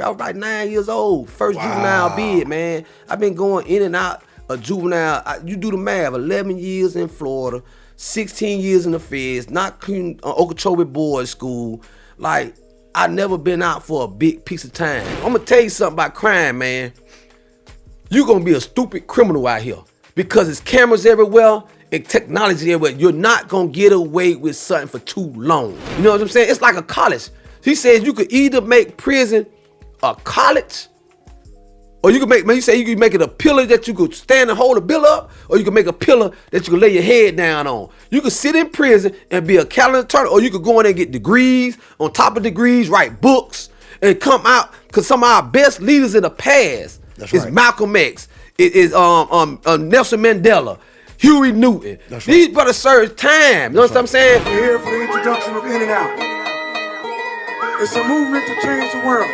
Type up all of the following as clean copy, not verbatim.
I was like 9 years old. First juvenile bid, man. I've been going in and out of juvenile. You do the math. 11 years in Florida, 16 years in the feds, not including Okeechobee Boys School. Like, I never been out for a big piece of time. I'm gonna tell you something about crime, man. You're gonna be a stupid criminal out here because there's cameras everywhere and technology everywhere. You're not gonna get away with something for too long. You know what I'm saying? It's like a college. He says you could either make prison a college, or you could make, man, you say you could make it a pillar that you could stand and hold a bill up, or you could make a pillar that you could lay your head down on. You could sit in prison and be a calendar attorney, or you could go in there and get degrees, on top of degrees, write books, and come out, because some of our best leaders in the past is Malcolm X, it is Nelson Mandela, Huey Newton. These brothers serve time. You know what I'm saying? We're here for the introduction of In and Out. It's a movement to change the world.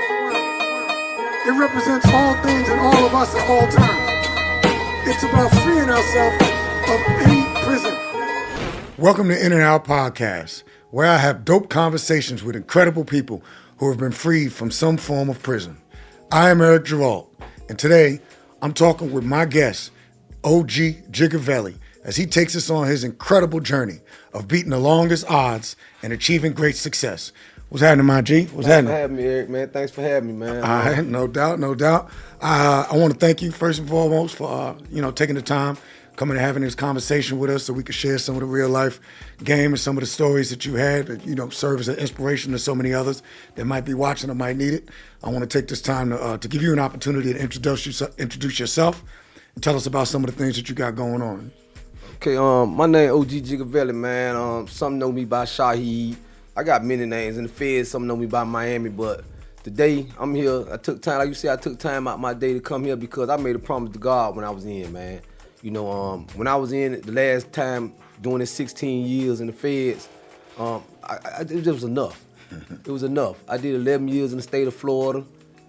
It represents all things and all of us at all times. It's about freeing ourselves of any prison. Welcome to In and Out Podcast, where I have dope conversations with incredible people who have been freed from some form of prison. I am Eric Gerald, and today I'm talking with my guest, OG Gigaveli, as he takes us on his incredible journey of beating the longest odds and achieving great success. What's happening, my G? What's happening? Thanks for having me, Eric, man. Thanks for having me, man. All right, no doubt. I want to thank you first and foremost for taking the time, coming and having this conversation with us, so we could share some of the real life game and some of the stories that you had that serve as an inspiration to so many others that might be watching or might need it. I want to take this time to give you an opportunity to introduce yourself and tell us about some of the things that you got going on. Okay, my name OG Gigaveli, man. Some know me by Shaheed. I got many names in the feds. Some know me by Miami, but today I'm here. I took time, like you said, I took time out my day to come here because I made a promise to God when I was in, man. When I was in the last time doing this 16 years in the feds, it just was enough. It was enough. I did 11 years in the state of Florida,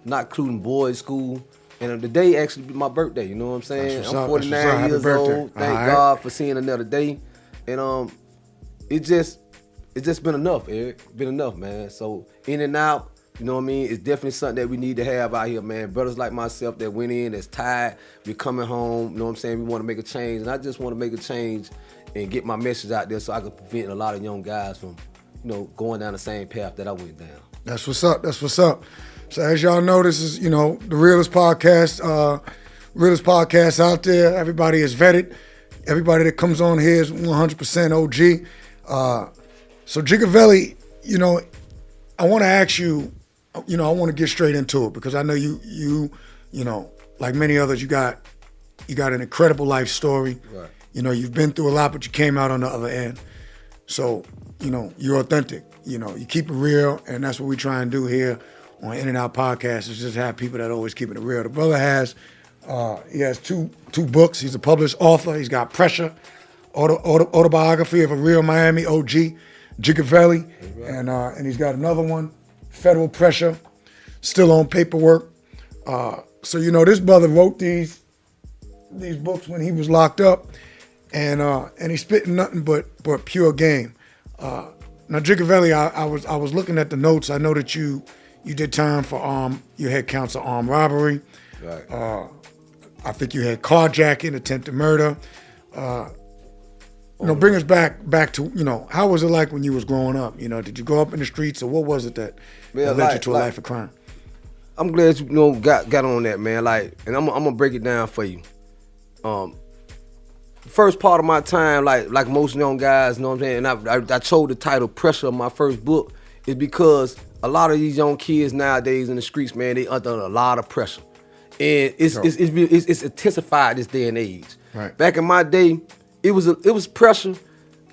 not including boys school. And today actually be my birthday, you know what I'm saying? I'm 49 years old. Thank God for seeing another day. And it's just been enough, Eric. Been enough, man. So in and out, you know what I mean? It's definitely something that we need to have out here, man. Brothers like myself that went in, that's tired, we coming home, you know what I'm saying? We want to make a change. And I just want to make a change and get my message out there so I can prevent a lot of young guys from, going down the same path that I went down. That's what's up. So as y'all know, this is, the realest podcast out there. Everybody is vetted. Everybody that comes on here is 100% OG. So Gigaveli, I want to ask you, I want to get straight into it because I know you like many others, you got an incredible life story. Right. You've been through a lot, but you came out on the other end. So, you're authentic. You keep it real, and that's what we try and do here on In and Out Podcast, is just have people that always keep it real. The brother has two books. He's a published author. He's got Pressure, autobiography of a real Miami OG, Gigaveli, right. And he's got another one, Federal Pressure, still on paperwork. So this brother wrote these books when he was locked up, and he's spitting nothing but pure game. Now Gigaveli, I was looking at the notes. I know that you did time for you had counts of armed robbery. Right. I think you had carjacking, attempted murder. Bring us back to, how was it like when you was growing up? Did you grow up in the streets, or what was it that led you to a life of crime? I'm glad you got on that, man. And I'm gonna break it down for you. First part of my time, like most young guys, you know what I'm saying? And I chose the title Pressure of my first book is because a lot of these young kids nowadays in the streets, man, they under a lot of pressure, and it's intensified this day and age. Right. Back in my day, it was pressure,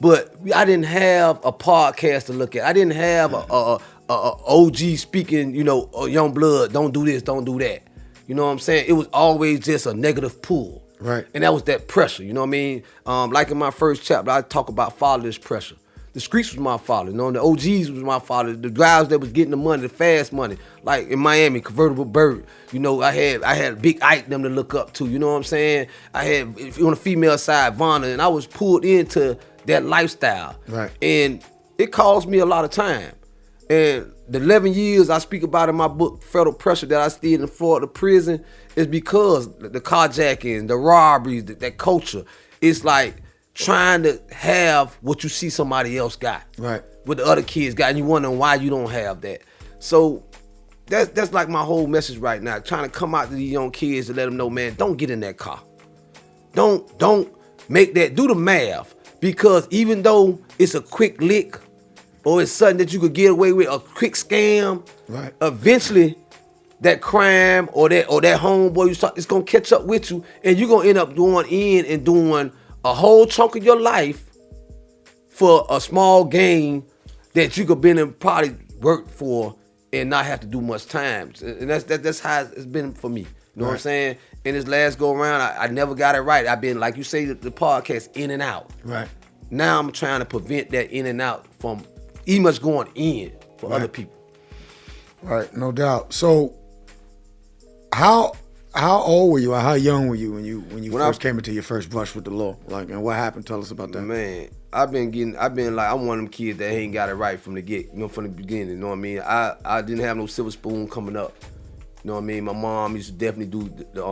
but I didn't have a podcast to look at. I didn't have a OG speaking, young blood, don't do this, don't do that. You know what I'm saying? It was always just a negative pull. Right. And that was that pressure, you know what I mean? Like in my first chapter, I talk about fatherless pressure. The streets was my father, the OGs was my father, the guys that was getting the money, the fast money. Like in Miami, Convertible Bird, I had Big Ike them to look up to, you know what I'm saying? I had, on the female side, Vonna, and I was pulled into that lifestyle. Right. And it caused me a lot of time. And the 11 years I speak about in my book, Federal Pressure, that I stayed in Florida prison, is because the carjacking, the robberies, that culture, it's like trying to have what you see somebody else got. Right. What the other kids got, and you wondering why you don't have that. So that's like my whole message right now, trying to come out to these young kids to let them know, man, don't get in that car. Don't make that, do the math. Because even though it's a quick lick, or it's something that you could get away with, a quick scam, right, eventually that crime or that homeboy, it's gonna catch up with you, and you're gonna end up doing a whole chunk of your life for a small gain that you could been and probably worked for and not have to do much time. And that's how it's been for me. You know what I'm saying? In this last go around, I never got it right. I've been, like you say, the podcast, in and out. Right. Now I'm trying to prevent that in and out from even much going in for other people. Right, no doubt. So how old were you, or how young were you when you first came into your first brush with the law? Like, and what happened? Tell us about that. Man, I'm one of them kids that ain't got it right from the beginning. You know what I mean? I didn't have no silver spoon coming up. You know what I mean? My mom used to definitely do the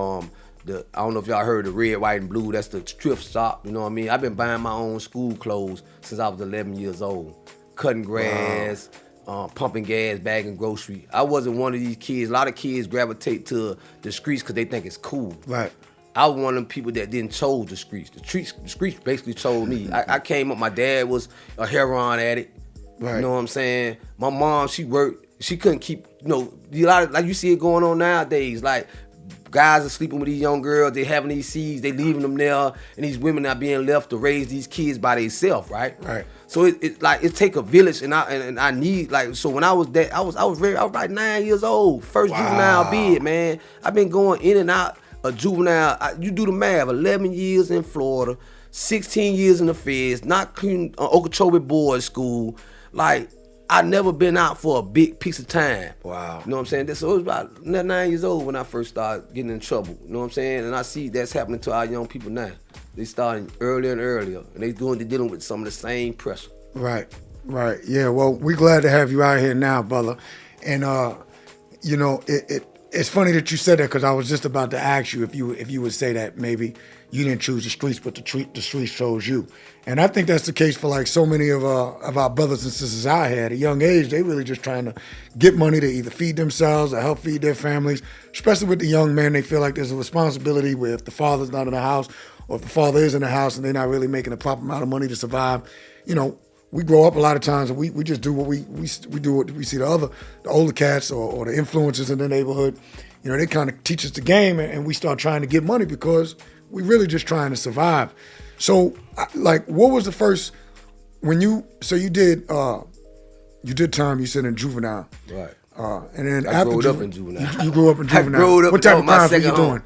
I don't know if y'all heard the red, white, and blue. That's the thrift shop. You know what I mean? I've been buying my own school clothes since I was 11 years old. Cutting grass, pumping gas, bagging grocery. I wasn't one of these kids. A lot of kids gravitate to the streets because they think it's cool. Right. I was one of them people that didn't chose the streets. The streets basically chose me. I came up, my dad was a heroin addict. Right. You know what I'm saying? My mom, she worked. She couldn't keep, a lot of, like you see it going on nowadays. Like, guys are sleeping with these young girls. They having these seeds. They leaving them there. And these women are being left to raise these kids by themselves, right? Right. So it take a village, and I need, like, so when I was that, I was like 9 years old. First juvenile bid, man. I've been going in and out of juvenile. You do the math, 11 years in Florida, 16 years in the feds, not Okeechobee boys school. Like, I never been out for a big piece of time. Wow. You know what I'm saying? So it was about 9 years old when I first started getting in trouble. You know what I'm saying? And I see that's happening to our young people now. They starting earlier and earlier, and they're dealing with some of the same pressure. Right. Yeah, well, we're glad to have you out here now, brother. And, it's funny that you said that, because I was just about to ask you if you would say that maybe you didn't choose the streets, but the streets chose you. And I think that's the case for, like, so many of our brothers and sisters out here. At a young age, they really just trying to get money to either feed themselves or help feed their families. Especially with the young men, they feel like there's a responsibility where if the father's not in the house, or if the father is in the house and they're not really making a proper amount of money to survive, we grow up a lot of times and we just do what we do what we see the older cats or the influencers in the neighborhood. They kind of teach us the game, and we start trying to get money because we really just trying to survive. So, like, what was the first you did time, you said, in juvenile, right? And then I grew up in juvenile. You grew up in juvenile. What type of crimes were you doing?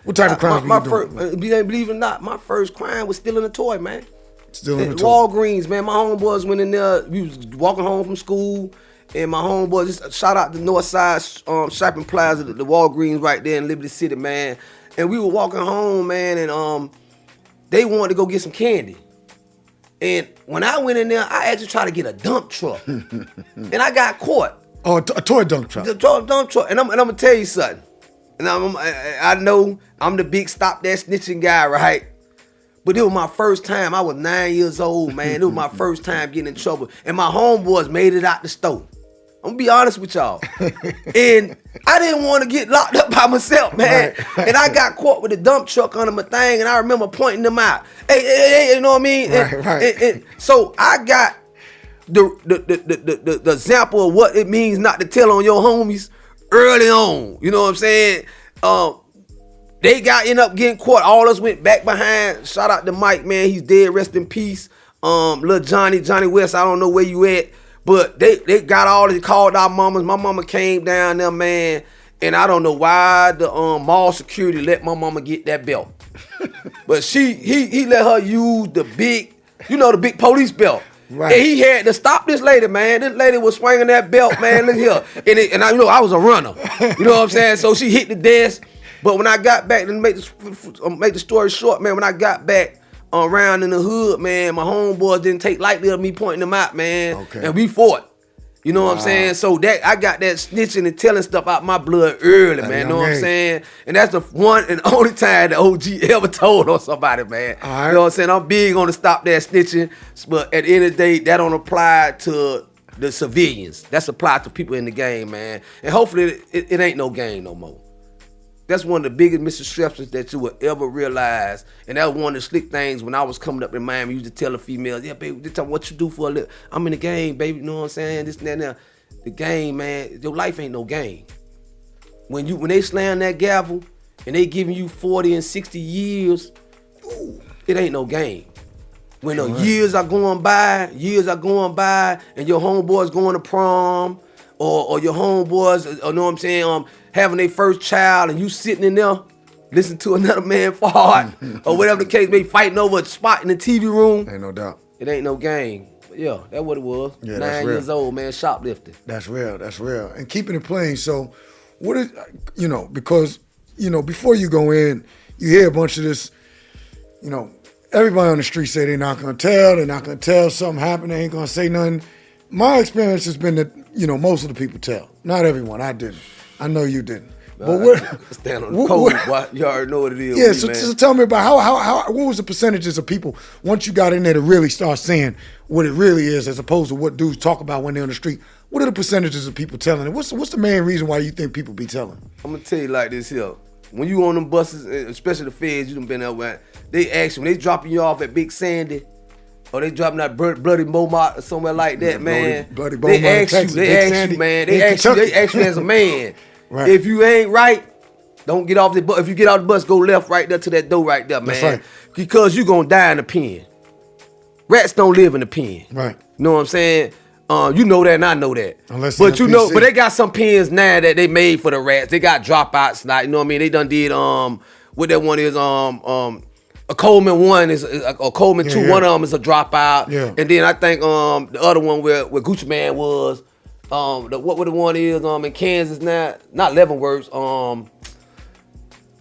What type of crimes were you doing? Believe it or not, my first crime was stealing a toy, man. Stealing a toy. Walgreens, man. My homeboys went in there. We was walking home from school, and my homeboys, just shout out the North Side Shopping Plaza, the Walgreens right there in Liberty City, man. And we were walking home, man, and they wanted to go get some candy. And when I went in there, I actually tried to get a dump truck, and I got caught. Oh, a toy dump truck. The dump truck, and I'm gonna tell you something. And I know I'm the big stop that snitching guy, right? But it was my first time. I was 9 years old, man. It was my first time getting in trouble, and my homeboys made it out the store. I'm gonna be honest with y'all. And I didn't want to get locked up by myself, man. Right. And I got caught with a dump truck under my thing, and I remember pointing them out. Hey, you know what I mean? Right. And so I got the example of what it means not to tell on your homies early on. You know what I'm saying? They ended up getting caught. All us went back behind. Shout out to Mike, man. He's dead. Rest in peace. Little Johnny West. I don't know where you at, but they got they called our mamas. My mama came down there, man, and I don't know why the mall security let my mama get that belt, but he let her use the big police belt. Right. And he had to stop this lady, man. This lady was swinging that belt, man. Look here. And I was a runner. You know what I'm saying? So she hit the desk. But when I got back, to make the story short, man, when I got back around in the hood, man, my homeboys didn't take lightly of me pointing them out, man. Okay. And we fought. You know what I'm saying? So that I got that snitching and telling stuff out my blood early, man. You know what I'm saying? And that's the one and only time the OG ever told on somebody, man. Right. You know what I'm saying? I'm big on to stop that snitching, but at the end of the day, that don't apply to the civilians. That's applied to people in the game, man. And hopefully it ain't no game no more. That's one of the biggest misconceptions that you will ever realize. And that was one of the slick things when I was coming up in Miami. You used to tell the females, yeah, baby, this time what you do for a living. I'm in the game, baby, you know what I'm saying? This and that and that. The game, man, your life ain't no game. When they slam that gavel and they giving you 40 and 60 years, ooh, it ain't no game. When the years are going by, and your homeboys going to prom, or your homeboys, you know what I'm saying, having their first child, and you sitting in there listening to another man fart, or whatever the case may be, fighting over a spot in the TV room. Ain't no doubt. It ain't no game. But yeah, that's what it was. Yeah, 9 years old, man, shoplifting. That's real. And keeping it plain, so what is, because, before you go in, you hear a bunch of this, everybody on the street say they're not going to tell, something happened, they ain't going to say nothing. My experience has been that, most of the people tell. Not everyone, I didn't. I know you didn't. But what? Stand on the code, boy. You already know what it is. Yeah, so tell me about how what was the percentages of people once you got in there to really start saying what it really is, as opposed to what dudes talk about when they're on the street. What are the percentages of people telling it? What's the main reason why you think people be telling? I'm gonna tell you like this here. When you on them buses, especially the feds, you done been there where they ask you when they dropping you off at Big Sandy, or they dropping out Bloody Beaumont or somewhere like that, man. Bloody Beaumont, they ask Texas, you, man. They ask you as a man. Right. If you ain't right, don't get off the bus. If you get off the bus, go left right there to that door right there, man. That's right. Because you gonna die in the pen. Rats don't live in the pen. Right. You know what I'm saying? You know that and I know that. But but they got some pens now that they made for the rats. They got dropouts, like, you know what I mean? They done did what that one is, a Coleman 1 is a Coleman 2, one of them is a dropout. Yeah. And then I think the other one where Gucci Man was, what the one is in Kansas now, not Leavenworth,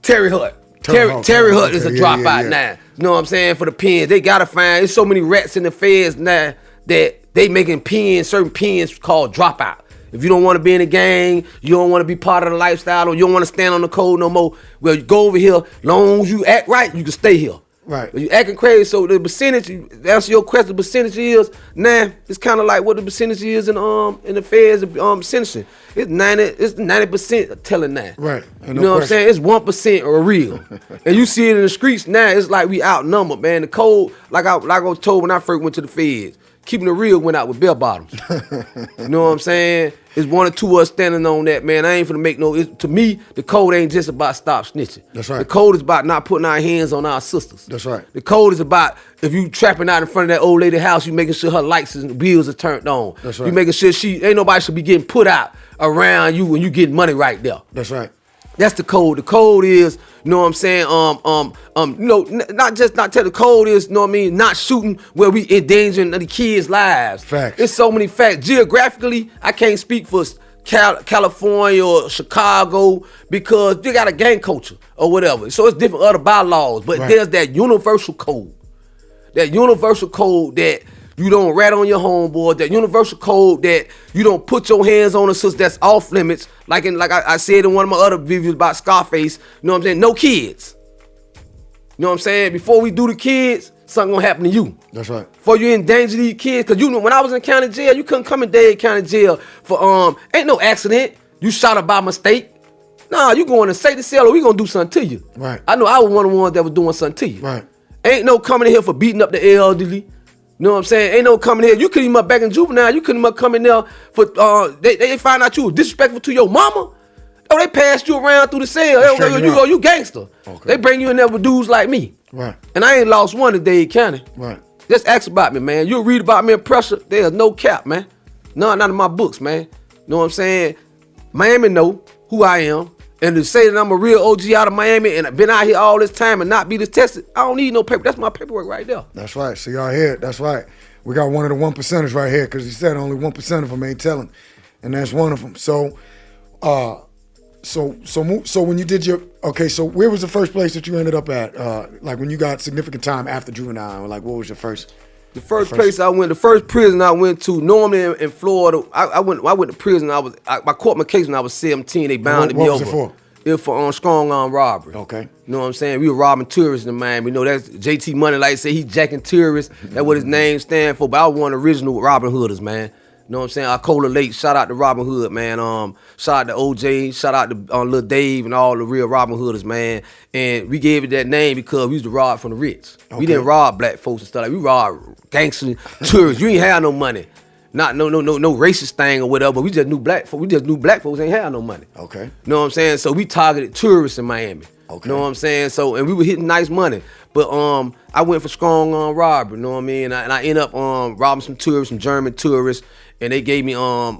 Terry Hutt. Terry Hutt is a dropout now. You know what I'm saying? For the pens, they gotta find. There's so many rats in the feds now that they making certain pens called dropout. If you don't want to be in the gang, you don't want to be part of the lifestyle, or you don't want to stand on the code no more, well, you go over here. Long as you act right, you can stay here. Right. But you acting crazy, so the percentage, to answer your question, the percentage is, it's kind of like what the percentage is in the feds sentencing. It's 90% telling that. Right. You know what I'm saying? It's 1% or real. And you see it in the streets now, it's like we outnumbered, man. The code, like I was told when I first went to the feds, keeping it real went out with bell bottoms. You know what I'm saying? It's one or two of us standing on that, man. I ain't finna make to me, the code ain't just about stop snitching. That's right. The code is about not putting our hands on our sisters. That's right. The code is about if you trapping out in front of that old lady house, you making sure her lights and wheels are turned on. That's right. You making sure ain't nobody should be getting put out around you when you getting money right there. That's right. That's the code. The code is, you know what I'm saying, not tell the code is, you know what I mean, not shooting where we endangering the kids' lives. Facts. There's so many facts. Geographically, I can't speak for California or Chicago because they got a gang culture or whatever. So it's different other bylaws, but there's that universal code. That universal code that you don't rat on your homeboy, that universal code that you don't put your hands on a sister that's off limits. Like I said in one of my other videos about Scarface, you know what I'm saying? No kids. You know what I'm saying? Before we do the kids, something gonna happen to you. That's right. Before you endanger these kids, cause when I was in county jail, you couldn't come in Dade County Jail for ain't no accident. You shot her by mistake. Nah, you going to say the cell or we gonna do something to you. Right. I know I was one of the ones that was doing something to you. Right. Ain't no coming in here for beating up the elderly. You know what I'm saying? Ain't no coming here. You couldn't even back in juvenile. You couldn't even come in there for they find out you was disrespectful to your mama. Oh, they passed you around through the cell. You gangster. Okay. They bring you in there with dudes like me. Right. And I ain't lost one in Dade County. Right. Just ask about me, man. You'll read about me in pressure. There's no cap, man. None of my books, man. You know what I'm saying? Miami know who I am. And to say that I'm a real OG out of Miami and I've been out here all this time and not be this tested, I don't need no paper. That's my paperwork right there. That's right. So y'all hear it. That's right. We got one of the 1%ers right here because he said only 1% of them ain't telling. And that's one of them. So when you did so where was the first place that you ended up at? Like when you got significant time after juvenile, like what was your first? The first prison I went to, normally in Florida, I went to prison. I caught my case when I was 17. They bounded me over. What was it for? It was for strong arm robbery. Okay. You know what I'm saying? We were robbing tourists in Miami. You know, that's JT Money, like I say, he jacking tourists. That's what his name stand for. But I was one of the original Robin Hooders, man. You know what I'm saying? Arcola Lake, shout out to Robin Hood, man. Shout out to OJ, shout out to Lil Dave and all the real Robin Hooders, man. And we gave it that name because we used to rob from the rich. Okay. We didn't rob black folks and stuff like that. We robbed gangster tourists. You ain't have no money. Not no racist thing or whatever. But we just knew black folks. We just knew black folks ain't have no money. Okay. You know what I'm saying? So we targeted tourists in Miami. Okay. You know what I'm saying? So, and we were hitting nice money. But I went for strong arm robbery, you know what I mean? And I ended up robbing some tourists, some German tourists, and they gave me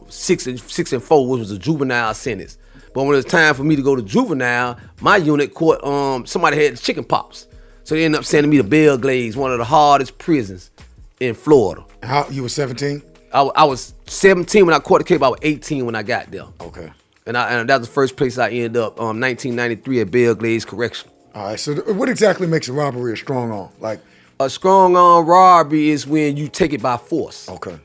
6 and 4, which was a juvenile sentence. But when it was time for me to go to juvenile, my unit caught somebody had chicken pox. So they ended up sending me to Belglades, one of the hardest prisons in Florida. How you were 17? I was 17 when I caught the case. I was 18 when I got there. Okay. And that was the first place I ended up, 1993 at Belglades Correction. All right. So what exactly makes a robbery a strong arm? Like a strong arm robbery is when you take it by force. Okay.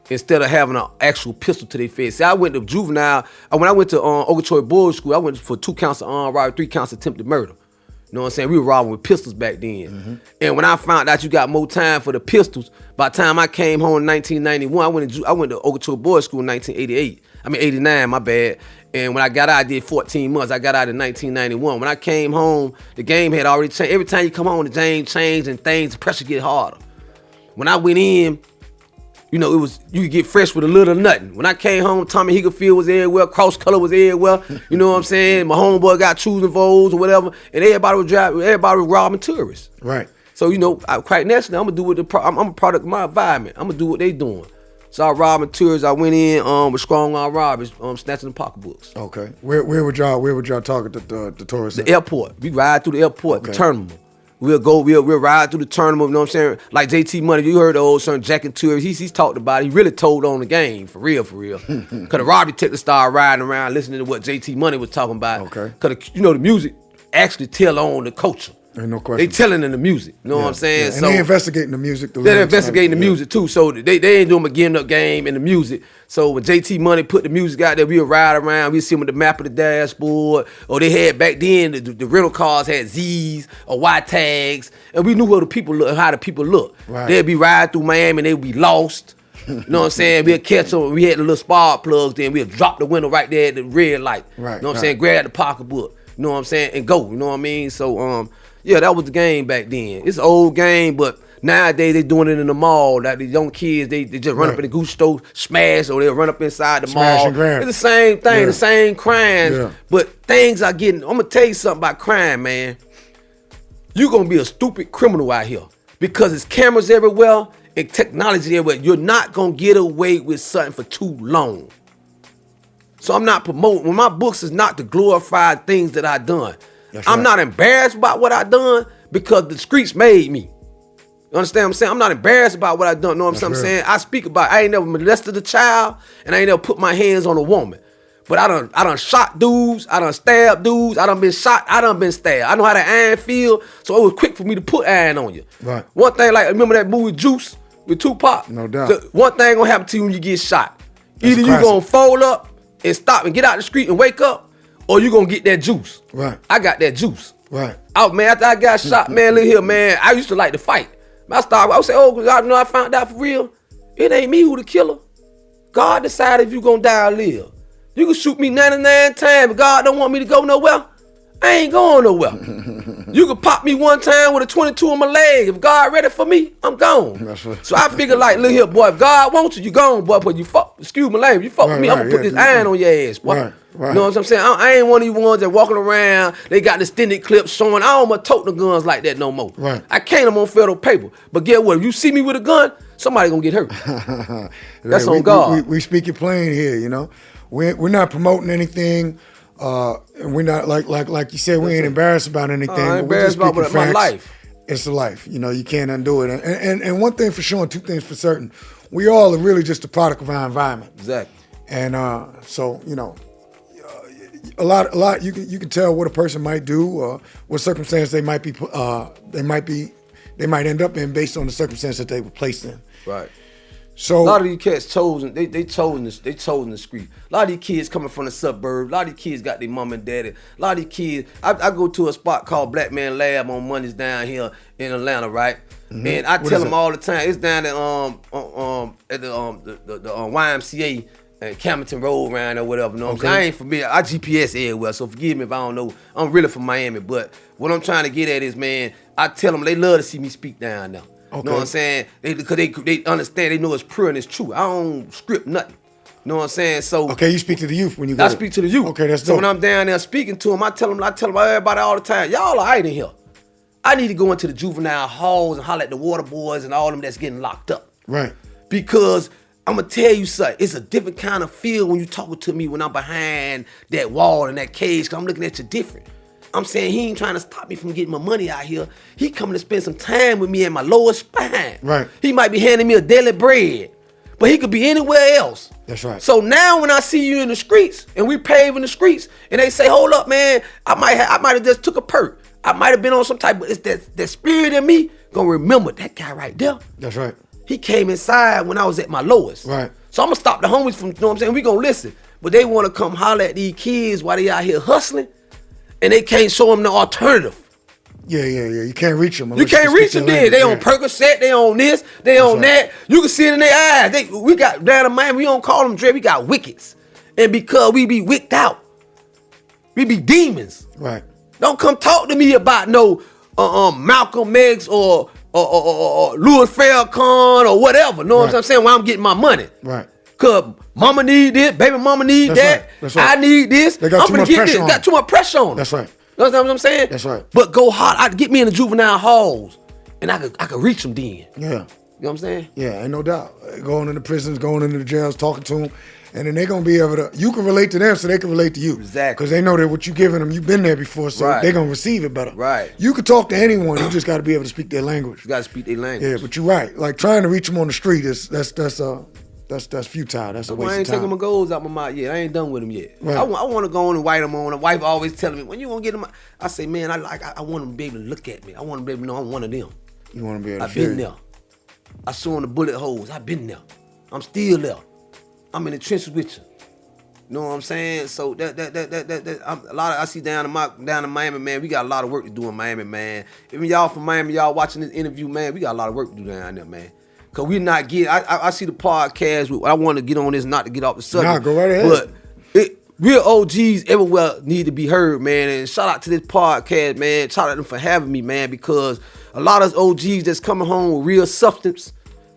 Instead of having an actual pistol to their face. See, I went to juvenile. When I went to Okeechobee Boys School, I went for 2 counts of armed robbery, 3 counts of attempted murder. You know what I'm saying? We were robbing with pistols back then. Mm-hmm. And when I found out you got more time for the pistols, by the time I came home in 1991, I went to Okeechobee Boys School in 89, my bad. And when I got out, I did 14 months. I got out in 1991. When I came home, the game had already changed. Every time you come home, the game changed and the pressure get harder. When I went in, you know, you could get fresh with a little nothing. When I came home, Tommy Higglefield was everywhere, Cross Color was everywhere. You know what I'm saying? My homeboy got choosing voles or whatever, and everybody was robbing tourists. Right. So, you know, quite naturally, I'm gonna do what I'm a product of my environment. I'm gonna do what they doing. So I robbing tourists. I went in with strong arm robbers, snatching the pocketbooks. Okay. Where would y'all target the tourists? The airport. We ride through the airport, okay. The tournament. We'll ride through the tournament, you know what I'm saying? Like JT Money, you heard the old son Jack Tourists, he's talked about it. He really told on the game, for real. Cause the robbery detective started riding around listening to what JT Money was talking about. Okay. Cause you know the music actually tell on the culture. Ain't no question. They telling in the music, you know what I'm saying? Yeah. And they investigating the music. They're investigating the music too, so they ain't doing a getting up game in the music. So when JT Money put the music out there, we'll ride around, we'll see them with the map of the dashboard, or they had back then, the rental cars had Z's or Y tags, and we knew how the people look. Right. They'd be riding through Miami and they'd be lost. You know what I'm saying? We'll catch them, we had the little spark plugs, then we'll drop the window right there at the red light. Right. You know what I'm saying? Grab the pocketbook, you know what I'm saying? And go, you know what I mean? So, yeah, that was the game back then. It's an old game, but nowadays they doing it in the mall. Like the young kids, they just run up in the Goose store, smash, or they'll run up inside the smash mall. And grab. It's the same thing, the same crimes. Yeah. But things are getting, I'm gonna tell you something about crime, man. You're gonna be a stupid criminal out here because there's cameras everywhere and technology everywhere. You're not gonna get away with something for too long. So I'm not promoting, when my books is not to glorify things that I done. I'm not embarrassed about what I done because the streets made me. You understand what I'm saying? I'm not embarrassed about what I done. Know what I'm saying? I speak about, I ain't never molested a child and I ain't never put my hands on a woman. But I done shot dudes, I done stabbed dudes, I done been shot, I done been stabbed. I know how the iron feel, so it was quick for me to put iron on you. Right. One thing, like, remember that movie Juice with Tupac? No doubt. So one thing gonna happen to you when you get shot. Either you gonna fold up and stop and get out the street and wake up, or you gonna get that juice. Right. I got that juice. Right. Oh man, after I got shot, man, look here, man. I used to like to fight. I would say, oh God, I found out for real. It ain't me who the killer. God decided if you gonna die or live. You can shoot me 99 times, but God don't want me to go nowhere. I ain't going nowhere. You can pop me one time with a 22 on my leg. If God ready for me, I'm gone. Right. So I figured like, look here, boy, if God wants you, you gone, boy. But you excuse my language, you fuck with me, I'm gonna put this iron on your ass, boy. Right. You know what I'm saying? I ain't one of you ones that walking around, they got the extended clips showing. I don't tote the guns like that no more. Right. I can't, I'm on federal paper. But get what? If you see me with a gun, somebody gonna get hurt. That's on God. We speak it plain here, you know. We're not promoting anything. And we're not like you said, we ain't embarrassed about anything. I ain't embarrassed about my life. It's a life, you know. You can't undo it. And one thing for sure, and two things for certain, we all are really just a product of our environment. Exactly. And so you know, a lot. You can tell what a person might do, or what circumstance they might be they might end up in based on the circumstance that they were placed in. Right. So a lot of these cats chosen the street. A lot of these kids coming from the suburbs. A lot of these kids got their mom and daddy. A lot of these kids, I go to a spot called Black Man Lab on Mondays down here in Atlanta, right? Mm-hmm. And I tell them all the time, it's down at the YMCA and Camden Road around or whatever. You know what I'm saying? I ain't familiar. I GPS everywhere, so forgive me if I don't know. I'm really from Miami, but what I'm trying to get at is, man, I tell them they love to see me speak down there. Okay. You know what I'm saying? Because they understand, they know it's pure and it's true. I don't script nothing. You know what I'm saying? So okay, you speak to the youth when you go. I speak to the youth. Okay, that's dope. So when I'm down there speaking to them, I tell them everybody all the time, y'all all right in here. I need to go into the juvenile halls and holler at the water boys and all them that's getting locked up. Right. Because I'm gonna tell you something, it's a different kind of feel when you talking to me when I'm behind that wall and that cage, because I'm looking at you different. I'm saying he ain't trying to stop me from getting my money out here. He coming to spend some time with me at my lower spine. Right. He might be handing me a daily bread, but he could be anywhere else. That's right. So now when I see you in the streets and we paving the streets and they say, hold up, man, I might have just took a perk. I might have been on some type, but it's that spirit in me gonna remember that guy right there. That's right. He came inside when I was at my lowest. Right. So I'm gonna stop the homies from, you know what I'm saying? We gonna listen. But they wanna come holler at these kids while they out here hustling. And they can't show them the alternative. Yeah. You can't reach them. You can't reach them then. They on Percocet, they on this, they on that. You can see it in their eyes. We got down in Miami, we don't call them dread, we got wickets. And because we be wicked out, we be demons. Right. Don't come talk to me about no Malcolm X or Louis Farrakhan or whatever. Know what I'm saying? Where I'm getting my money. Right. Cause mama need this, baby mama need that. Right. That's right. I need this. They got too much pressure on them. Got too much pressure on them. That's right. You know what I'm saying? That's right. But go hard. Get me in the juvenile halls, and I could reach them then. Yeah. You know what I'm saying? Yeah, ain't no doubt. Going into prisons, going into the jails, talking to them, and then they're gonna be able to. You can relate to them, so they can relate to you. Exactly. Because they know that what you giving them, you've been there before, so they're gonna receive it better. Right. You can talk to anyone. You just got to be able to speak their language. You got to speak their language. Yeah, but you're right. Like trying to reach them on the street is that's futile. That's a waste of time. I ain't taking my goals out my mouth yet. I ain't done with them yet. Right. I want to go on and white them on. The wife always telling me, when you gonna get them? I say, man, I want them to be able to look at me. I want them to be able to know I'm one of them. You want to be able to I've been there. I saw them the bullet holes. I've been there. I'm still there. I'm in the trenches with you. You know what I'm saying? So I see down in Miami, man. We got a lot of work to do in Miami, man. Even y'all from Miami, y'all watching this interview, man. We got a lot of work to do down there, man. Cause we're not getting. I see the podcast. I want to get on this, not to get off the subject. Nah, go right ahead. But real OGs everywhere need to be heard, man. And shout out to this podcast, man. Shout out to them for having me, man. Because a lot of OGs that's coming home with real substance,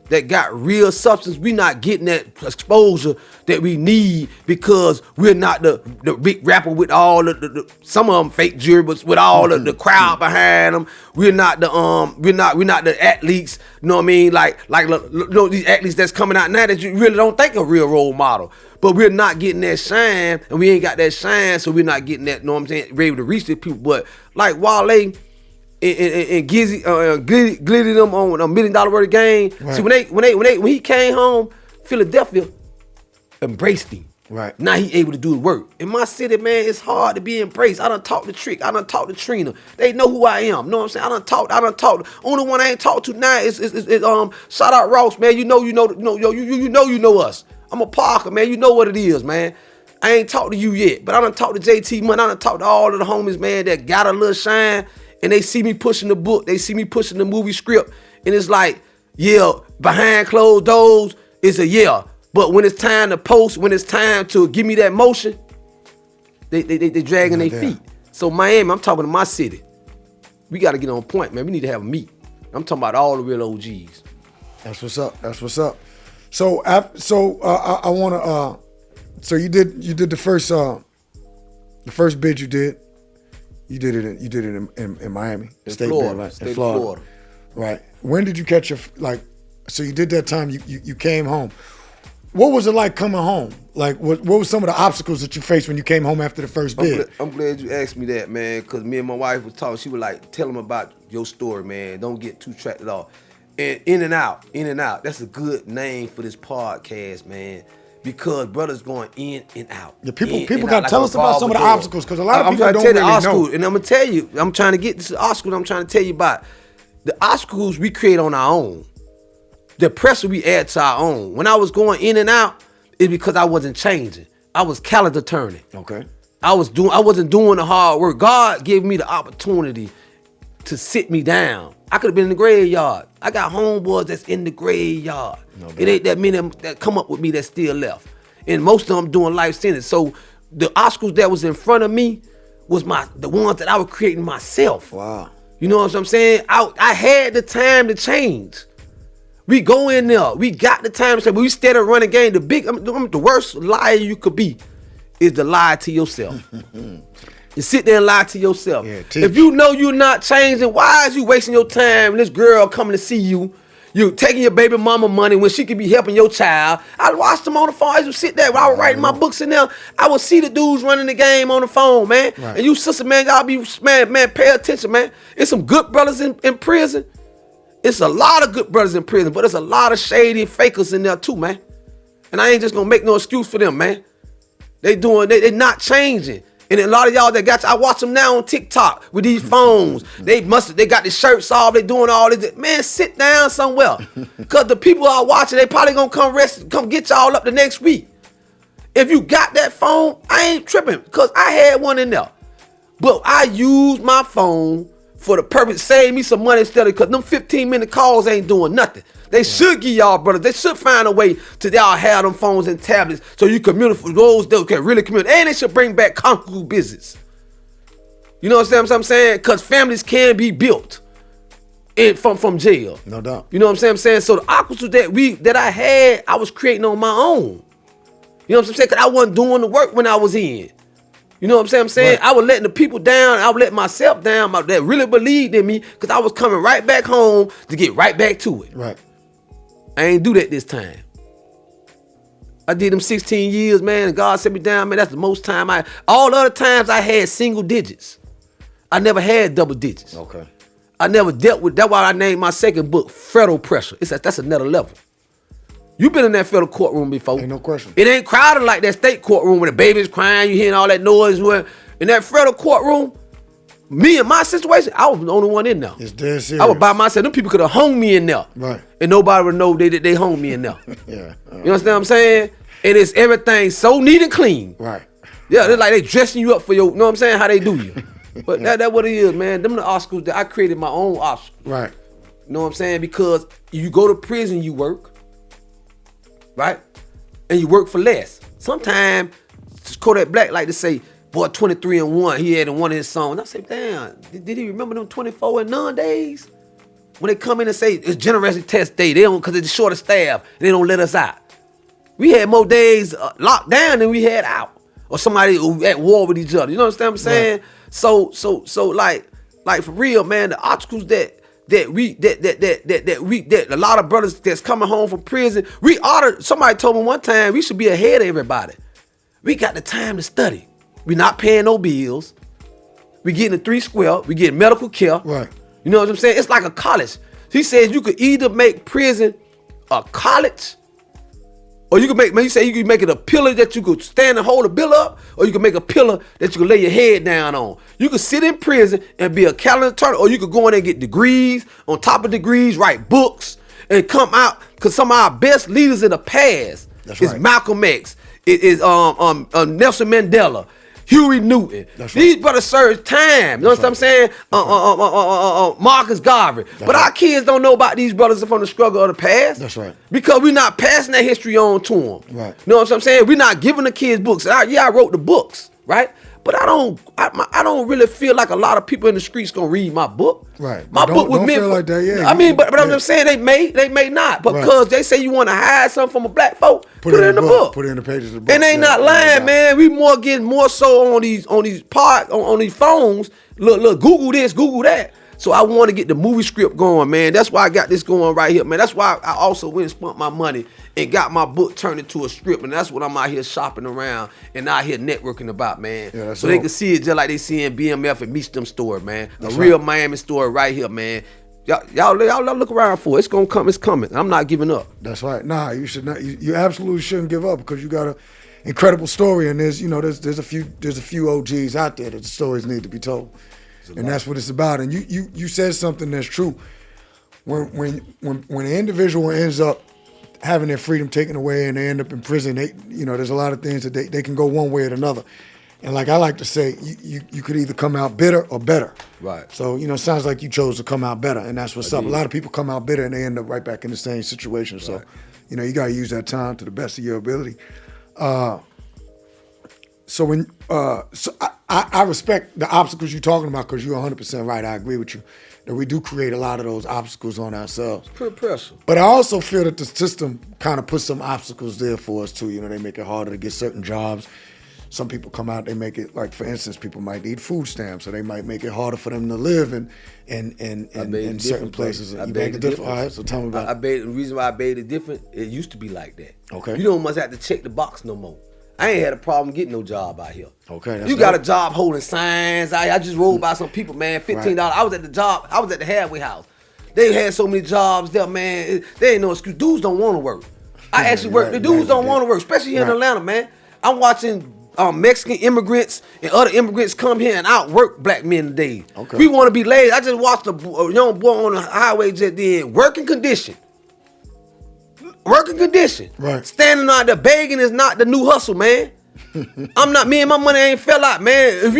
that got real substance, we not getting that exposure that we need because we're not the big rapper with all the some of them fake jury, but with all the crowd behind them. We're not the athletes. You know what I mean? Like these athletes that's coming out now that you really don't think a real role model. But we're not getting that shine, and we ain't got that shine, so we're not getting that. You know what I'm saying? We're able to reach the people. But like Wale and Gizzy, glittered them on $1 million worth of game. Right. See, when he came home, Philadelphia embraced him. Right. Now he able to do the work. In my city, man, it's hard to be embraced. I done talked to Trick. I done talked to Trina. They know who I am. You know what I'm saying? I done talked. Only one I ain't talked to now is shout out Ross, man. You know us. I'm a Parker, man. You know what it is, man. I ain't talked to you yet, but I done talked to JT Money. I done talked to all of the homies, man, that got a little shine. And they see me pushing the book. They see me pushing the movie script. And it's like, yeah, behind closed doors, it's a yeah. But when it's time to post, when it's time to give me that motion, they dragging their feet. So Miami, I'm talking to my city. We got to get on point, man. We need to have a meet. I'm talking about all the real OGs. That's what's up. So I want to. So you did the first bid you did. You did it in Miami, in Florida. Right. When did you catch your so you did that time, you came home. What was it like coming home? Like, what were some of the obstacles that you faced when you came home after the first bid? I'm glad you asked me that, man, because me and my wife was talking. She was like, tell them about your story, man. Don't get too tracked at all. And In and Out. That's a good name for this podcast, man, because brothers going in and out. Yeah, people got to tell us about some of the obstacles, because a lot of people don't really know. And I'm going to tell you, I'm trying to get this Oscar I'm trying to tell you about. The obstacles we create on our own. The pressure we add to our own. When I was going in and out, it's because I wasn't changing. I was calendar turning. Okay. I wasn't doing the hard work. God gave me the opportunity to sit me down. I could have been in the graveyard. I got homeboys that's in the graveyard. It ain't that many that come up with me that still left. And most of them doing life sentence. So the obstacles that was in front of me was the ones that I was creating myself. Wow. You know what I'm saying? I had the time to change. We go in there. We got the time to change. But we steady running game. The worst liar you could be is to lie to yourself. You sit there and lie to yourself. Yeah, if you know you're not changing, why is you wasting your time? And this girl coming to see you, you taking your baby mama money when she could be helping your child. I watched them on the phone. I used to sit there while I was writing my books in there. I would see the dudes running the game on the phone, man. Right. And you sister, man, y'all be, man, pay attention, man. It's some good brothers in prison. It's a lot of good brothers in prison, but there's a lot of shady fakers in there too, man. And I ain't just gonna make no excuse for them, man. They not changing. And a lot of y'all that got I watch them now on TikTok with these phones. They got the shirts off, they doing all this. Man, sit down somewhere. Cause the people are watching, they probably gonna come get y'all up the next week. If you got that phone, I ain't tripping, cause I had one in there. But I used my phone for the purpose, save me some money instead of, cause them 15-minute calls ain't doing nothing. They should give y'all, brothers. They should find a way to y'all have them phones and tablets so you communicate with those that can really communicate. And they should bring back concrete business. You know what I'm saying? Because families can be built from jail. No doubt. You know what I'm saying? So the obstacles that I had, I was creating on my own. You know what I'm saying? Because I wasn't doing the work when I was in. You know what I'm saying? Right. I was letting the people down. I was letting myself down that really believed in me, because I was coming right back home to get right back to it. Right. I ain't do that this time. I did them 16 years, man, and God set me down, man. That's the most time all the other times I had single digits. I never had double digits. Okay. I never dealt with, that's why I named my second book Federal Pressure. That's another level. You been in that federal courtroom before. Ain't no question. It ain't crowded like that state courtroom where the baby's crying, you hearing all that noise. In that federal courtroom, me and my situation, I was the only one in there. It's dead serious. I was by myself. Them people could have hung me in there. Right. And nobody would know they hung me in there. Yeah. You understand what I'm saying? And it's everything so neat and clean. Right. Yeah, they're like they dressing you up for your, you know what I'm saying, how they do you. But that's what it is, man. Them the obstacles that I created my own obstacles. Right. You know what I'm saying? Because you go to prison, you work. Right? And you work for less. Sometimes, Kodak Black like to say, boy, 23 and 1, he had in one of his songs. I say, damn, did he remember them 24 and none days? When they come in and say, it's generation test day, they don't, because it's short of staff, and they don't let us out. We had more days locked down than we had out. Or somebody at war with each other. You know what I'm saying? Right. So like for real, man, the obstacles that a lot of brothers that's coming home from prison, somebody told me one time, we should be ahead of everybody. We got the time to study. We not paying no bills. We getting the 3 square. We getting medical care. Right. You know what I'm saying? It's like a college. He says you could either make prison a college, or you could make it a pillar that you could stand and hold a bill up, or you could make a pillar that you could lay your head down on. You could sit in prison and be a calendar turner, or you could go in there and get degrees on top of degrees, write books, and come out. Because some of our best leaders in the past is Malcolm X, it is Nelson Mandela, Huey Newton. That's These brothers served time. You know what I'm saying? Marcus Garvey. But our kids don't know about these brothers from the struggle of the past. That's right. Because we're not passing that history on to them. Right. You know what I'm saying? We're not giving the kids books. I wrote the books, right? But I don't really feel like a lot of people in the streets gonna read my book. Right. My book was meant for, like that, yeah. I mean, but I'm just saying they may not. But because they say you want to hide something from a black folk, put it in the book. Put it in the pages of the book. And they not lying, man. We getting more so on these phones. Look, Google this, Google that. So I want to get the movie script going, man. That's why I got this going right here, man. That's why I also went and spent my money and got my book turned into a script. And that's what I'm out here shopping around and out here networking about, man. Yeah, so they can see it just like they see in BMF and Meacham store, man. That's a real Miami story right here, man. Y'all look around for it. It's gonna come. It's coming. I'm not giving up. That's right. Nah, you should not. You absolutely shouldn't give up, because you got an incredible story, and there's a few OGs out there that the stories need to be told. And that's what it's about. And you said something that's true. when an individual ends up having their freedom taken away and they end up in prison, there's a lot of things that they can go one way or another. And like I like to say, you could either come out bitter or better. Right. So, it sounds like you chose to come out better, and that's what's up. A lot of people come out bitter and they end up right back in the same situation. Right. So, you got to use that time to the best of your ability. So I respect the obstacles you're talking about, because you're 100% right. I agree with you that we do create a lot of those obstacles on ourselves. Put pressure. But I also feel that the system kind of puts some obstacles there for us too. They make it harder to get certain jobs. Some people come out, they make it, like for instance, people might need food stamps, so they might make it harder for them to live in certain places. I you beg the difference. All right, so tell me about it. The reason why I made it different, it used to be like that. Okay. You don't must have to check the box no more. I ain't had a problem getting no job out here. Okay. That's you got a job holding signs. I just rolled by some people, man, $15. Right. I was at the halfway house. They had so many jobs there, man. There ain't no excuse. Dudes don't want to work. I actually work. The dudes don't want to work, especially here in Atlanta, man. I'm watching Mexican immigrants and other immigrants come here and outwork black men today. Okay. We want to be lazy. I just watched a young boy on the highway just did working condition. Working condition. Right. Standing out there begging is not the new hustle, man. Me and my money ain't fell out, man. If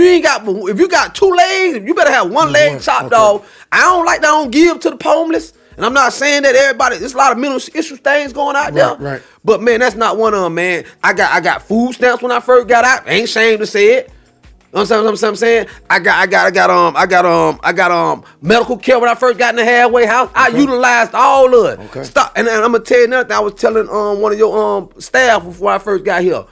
you got two legs, you better have one leg chopped off. I don't give to the homeless. And I'm not saying that everybody, there's a lot of mental issue things going out there. Right. But man, that's not one of them, man. I got food stamps when I first got out. I ain't ashamed to say it. You know what I'm saying? I got medical care when I first got in the halfway house. I utilized all of it. Okay. Stop. And I'm gonna tell you another thing. I was telling one of your staff before I first got here.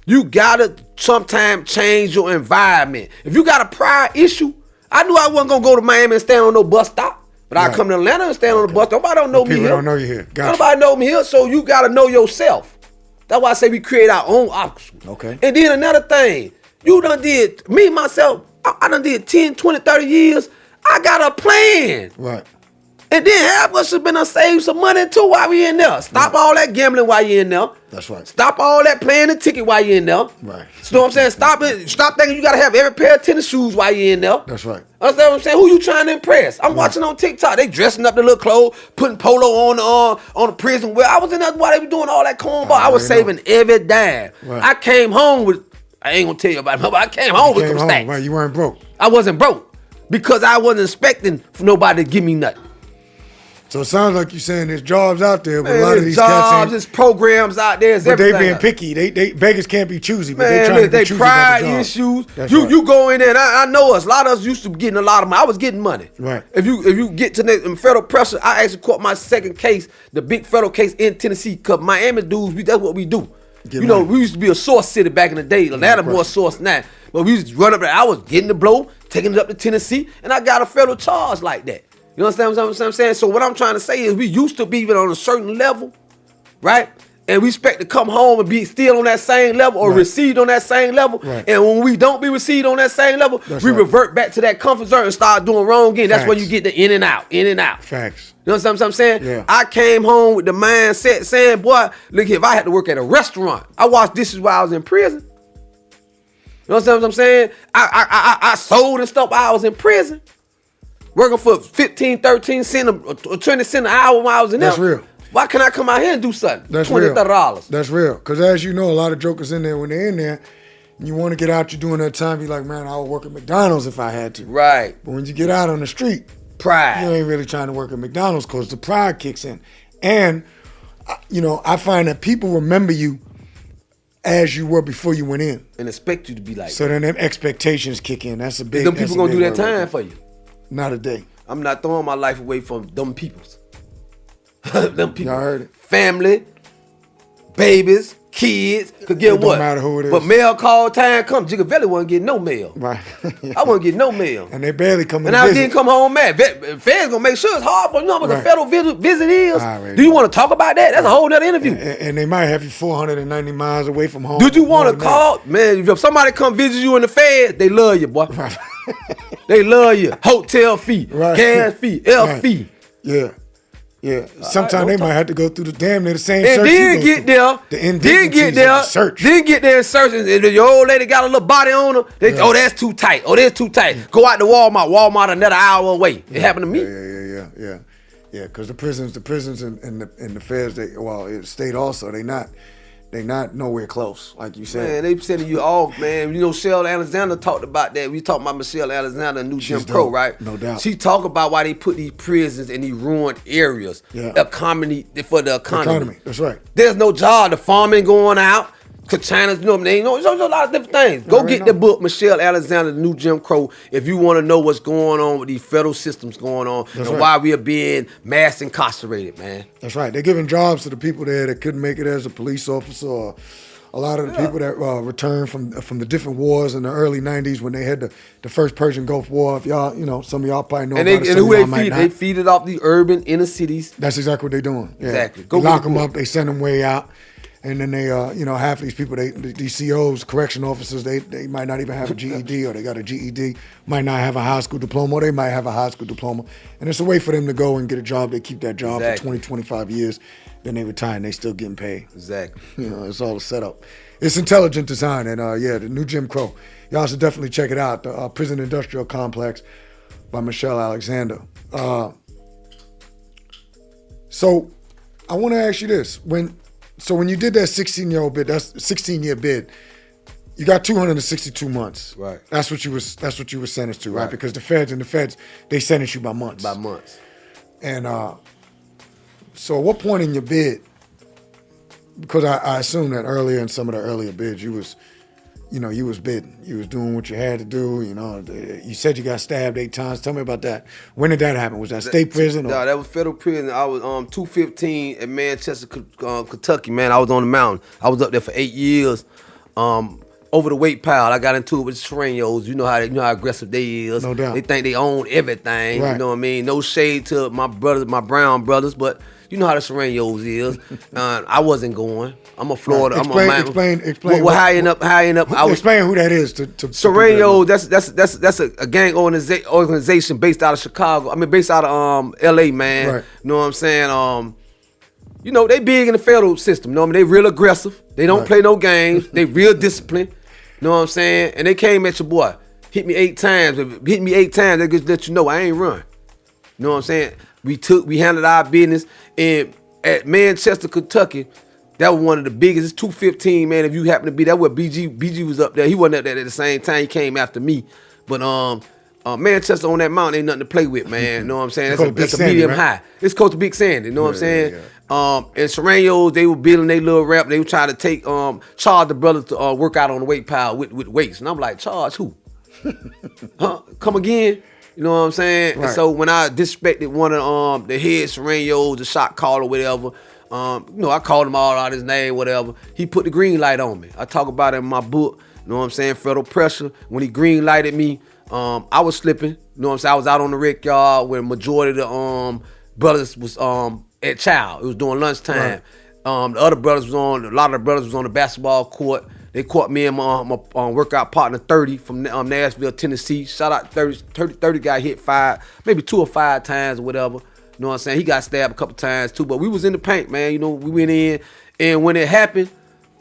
You gotta sometimes change your environment. If you got a prior issue, I knew I wasn't gonna go to Miami and stand on no bus stop. But I come to Atlanta and stand on the bus. Nobody don't know me here. People don't know you here. Gotcha. Nobody know me here, so you gotta know yourself. That's why I say we create our own obstacles. Okay. And then another thing, you done did, me, myself, I done did 10, 20, 30 years. I got a plan. Right. And then half of us have been to save some money too while we in there. Stop all that gambling while you in there. That's right. Stop all that playing the ticket while you in there. Right. You know what I'm saying? Stop it. Stop thinking you gotta have every pair of tennis shoes while you in there. That's right. Understand what I'm saying? Who you trying to impress? I'm watching on TikTok. They dressing up the little clothes, putting polo on the prison wear. I was in there while they were doing all that cornball. I was saving every dime. Right. I came home with, I ain't gonna tell you about it, but I came home with some stacks. Right, you weren't broke. I wasn't broke because I wasn't expecting for nobody to give me nothing. So it sounds like you're saying there's jobs out there, but Man, a lot of these jobs, cats ain't. there's programs out there. But they being picky. They beggars can't be choosy, but Man, they trying to be choosy about the pride job. issues. That's You go in there, and I know us. A lot of us used to be getting a lot of money. I was getting money. Right. If you get to the federal pressure, I actually caught my second case, the big federal case in Tennessee. Cause Miami dudes, that's what we do. We used to be a source city back in the day. Atlanta more source now. But we used to run up there. I was getting the blow, taking it up to Tennessee, and I got a federal charge like that. You understand what I'm saying? So what I'm trying to say is we used to be even on a certain level, right? And we expect to come home and be still on that same level or received on that same level. Right. And when we don't be received on that same level, That's we right. revert back to that comfort zone and start doing wrong again. That's when Facts. you get the in and out. Facts. You know what I'm saying? Yeah. I came home with the mindset saying, boy, look, if I had to work at a restaurant, I washed dishes while I was in prison. You know what I'm saying? I sold and stuff while I was in prison. Working for 15, 13 cents or 20 cents an hour while I was in there. That's real. Why can't I come out here and do something? That's $20, real. $30. That's real. Because as you know, a lot of jokers in there, when they're in there, you want to get out, you're doing that time, be like, man, I would work at McDonald's if I had to. Right. But when you get out on the street, Pride. you ain't really trying to work at McDonald's because the pride kicks in. And, I find that people remember you as you were before you went in. And expect you to be like So then them expectations kick in. That's a big them people gonna do that time for you. Not a day. I'm not throwing my life away from them peoples. Them people. Y'all heard it. Family, babies, kids. Could get It don't what? matter who it is. But mail call time come. Gigaveli wasn't getting no mail. Right. I wasn't getting no mail. And they barely come And to I visit. didn't come home mad. Feds gonna make sure it's hard for you. Know what a Right. federal visit is? Alright. Do you want to talk about that? That's a whole nother interview. And they might have you 490 miles away from home. Did you want to More than call? Man, if somebody come visit you in the Fed, they love you, boy. that. They love you. Hotel fee, Right. gas fee, L Right. fee. Yeah. Yeah. Sometimes they don't might have to go through the damn near the same And search. then you go get through. there, The then indignities get of there, the search. then get there and search. And if your old lady got a little body on her, they oh, that's too tight. Oh, that's too tight. Go out to Walmart. Walmart another hour away. It happened to me. Yeah, because the prisons and the feds, state also, they not nowhere close, like you said. Man, they sending you off, man. You know, Michelle Alexander talked about that. We talked about Michelle Alexander and New Jim Crow, right? No doubt. She talked about why they put these prisons in these ruined areas. Yeah. Economy for the economy. That's right. There's no job. The farming going out. China's, you know, there's a lot of different things. Go get the book, Michelle Alexander, The New Jim Crow, if you want to know what's going on with these federal systems going on and why we are being mass incarcerated, man. That's right. They're giving jobs to the people there that couldn't make it as a police officer, or a lot of the people that returned from the different wars in the early 90s when they had the first Persian Gulf War. If y'all, some of y'all probably know about it. And who they feed? They feed it off the urban inner cities. That's exactly what they're doing. Yeah. Exactly. They lock them up. They send them way out. And then they, half these people, these COs, correction officers, they might not even have a GED, or they got a GED, might not have a high school diploma, or they might have a high school diploma. And it's a way for them to go and get a job. They keep that job for 20, 25 years. Then they retire and they still getting paid. Exactly. It's all a setup. It's intelligent design. And the New Jim Crow. Y'all should definitely check it out. The Prison Industrial Complex by Michelle Alexander. So I want to ask you this. When you did that 16-year bid, you got 262 months. Right. That's what you were sentenced to, right? Because the feds, they sentence you by months. By months. And so at what point in your bid, because I assume that earlier in some of the earlier bids, you was bidding. You was doing what you had to do. You said you got stabbed 8 times. Tell me about that. When did that happen? Was that state prison? No, that was federal prison. I was 215 in Manchester, Kentucky, man. I was on the mountain. I was up there for 8 years. Over the weight pile, I got into it with Serenios. You know how aggressive they is. No doubt. They think they own everything. Right. You know what I mean? No shade to my brothers, my brown brothers, but you know how the Serenios is. I wasn't going. I'm a Florida. Right. Explain. Well, how I end up. Explain who that is. To Serenios. That's a gang organization based out of Chicago. I mean, based out of L.A. Man. Right. You know what I'm saying? They big in the federal system. You know what I mean? They real aggressive. They don't play no games. They real disciplined. You know what I'm saying? And they came at your boy. Hit me 8 times. If it hit me 8 times, they just let you know I ain't run. You know what I'm saying? We handled our business. And at Manchester, Kentucky, that was one of the biggest. It's 215, man. If you happen to be, that where BG was up there. He wasn't up there at the same time. He came after me. But Manchester on that mountain ain't nothing to play with, man. You know what I'm saying? That's a medium high. It's close to Big Sandy. You know what I'm saying? And Serenios, they were building their little rap. They were trying to take charge the brothers to work out on the weight pile with weights. And I'm like, charge who? Huh? Come again? You know what I'm saying? Right. And so when I disrespected one of the head Serenios, the shot caller, whatever, I called him all out his name, whatever. He put the green light on me. I talk about it in my book. You know what I'm saying? Federal pressure. When he green lighted me, I was slipping. You know what I'm saying? I was out on the rec yard where the majority of the brothers was at chow. It was during lunchtime. Right. The other brothers a lot of the brothers was on the basketball court. They caught me and my workout partner 30 from Nashville, Tennessee. Shout out 30 got hit maybe 2 or 5 times or whatever. You know what I'm saying? He got stabbed a couple times too, but we was in the paint, man. We went in, and when it happened,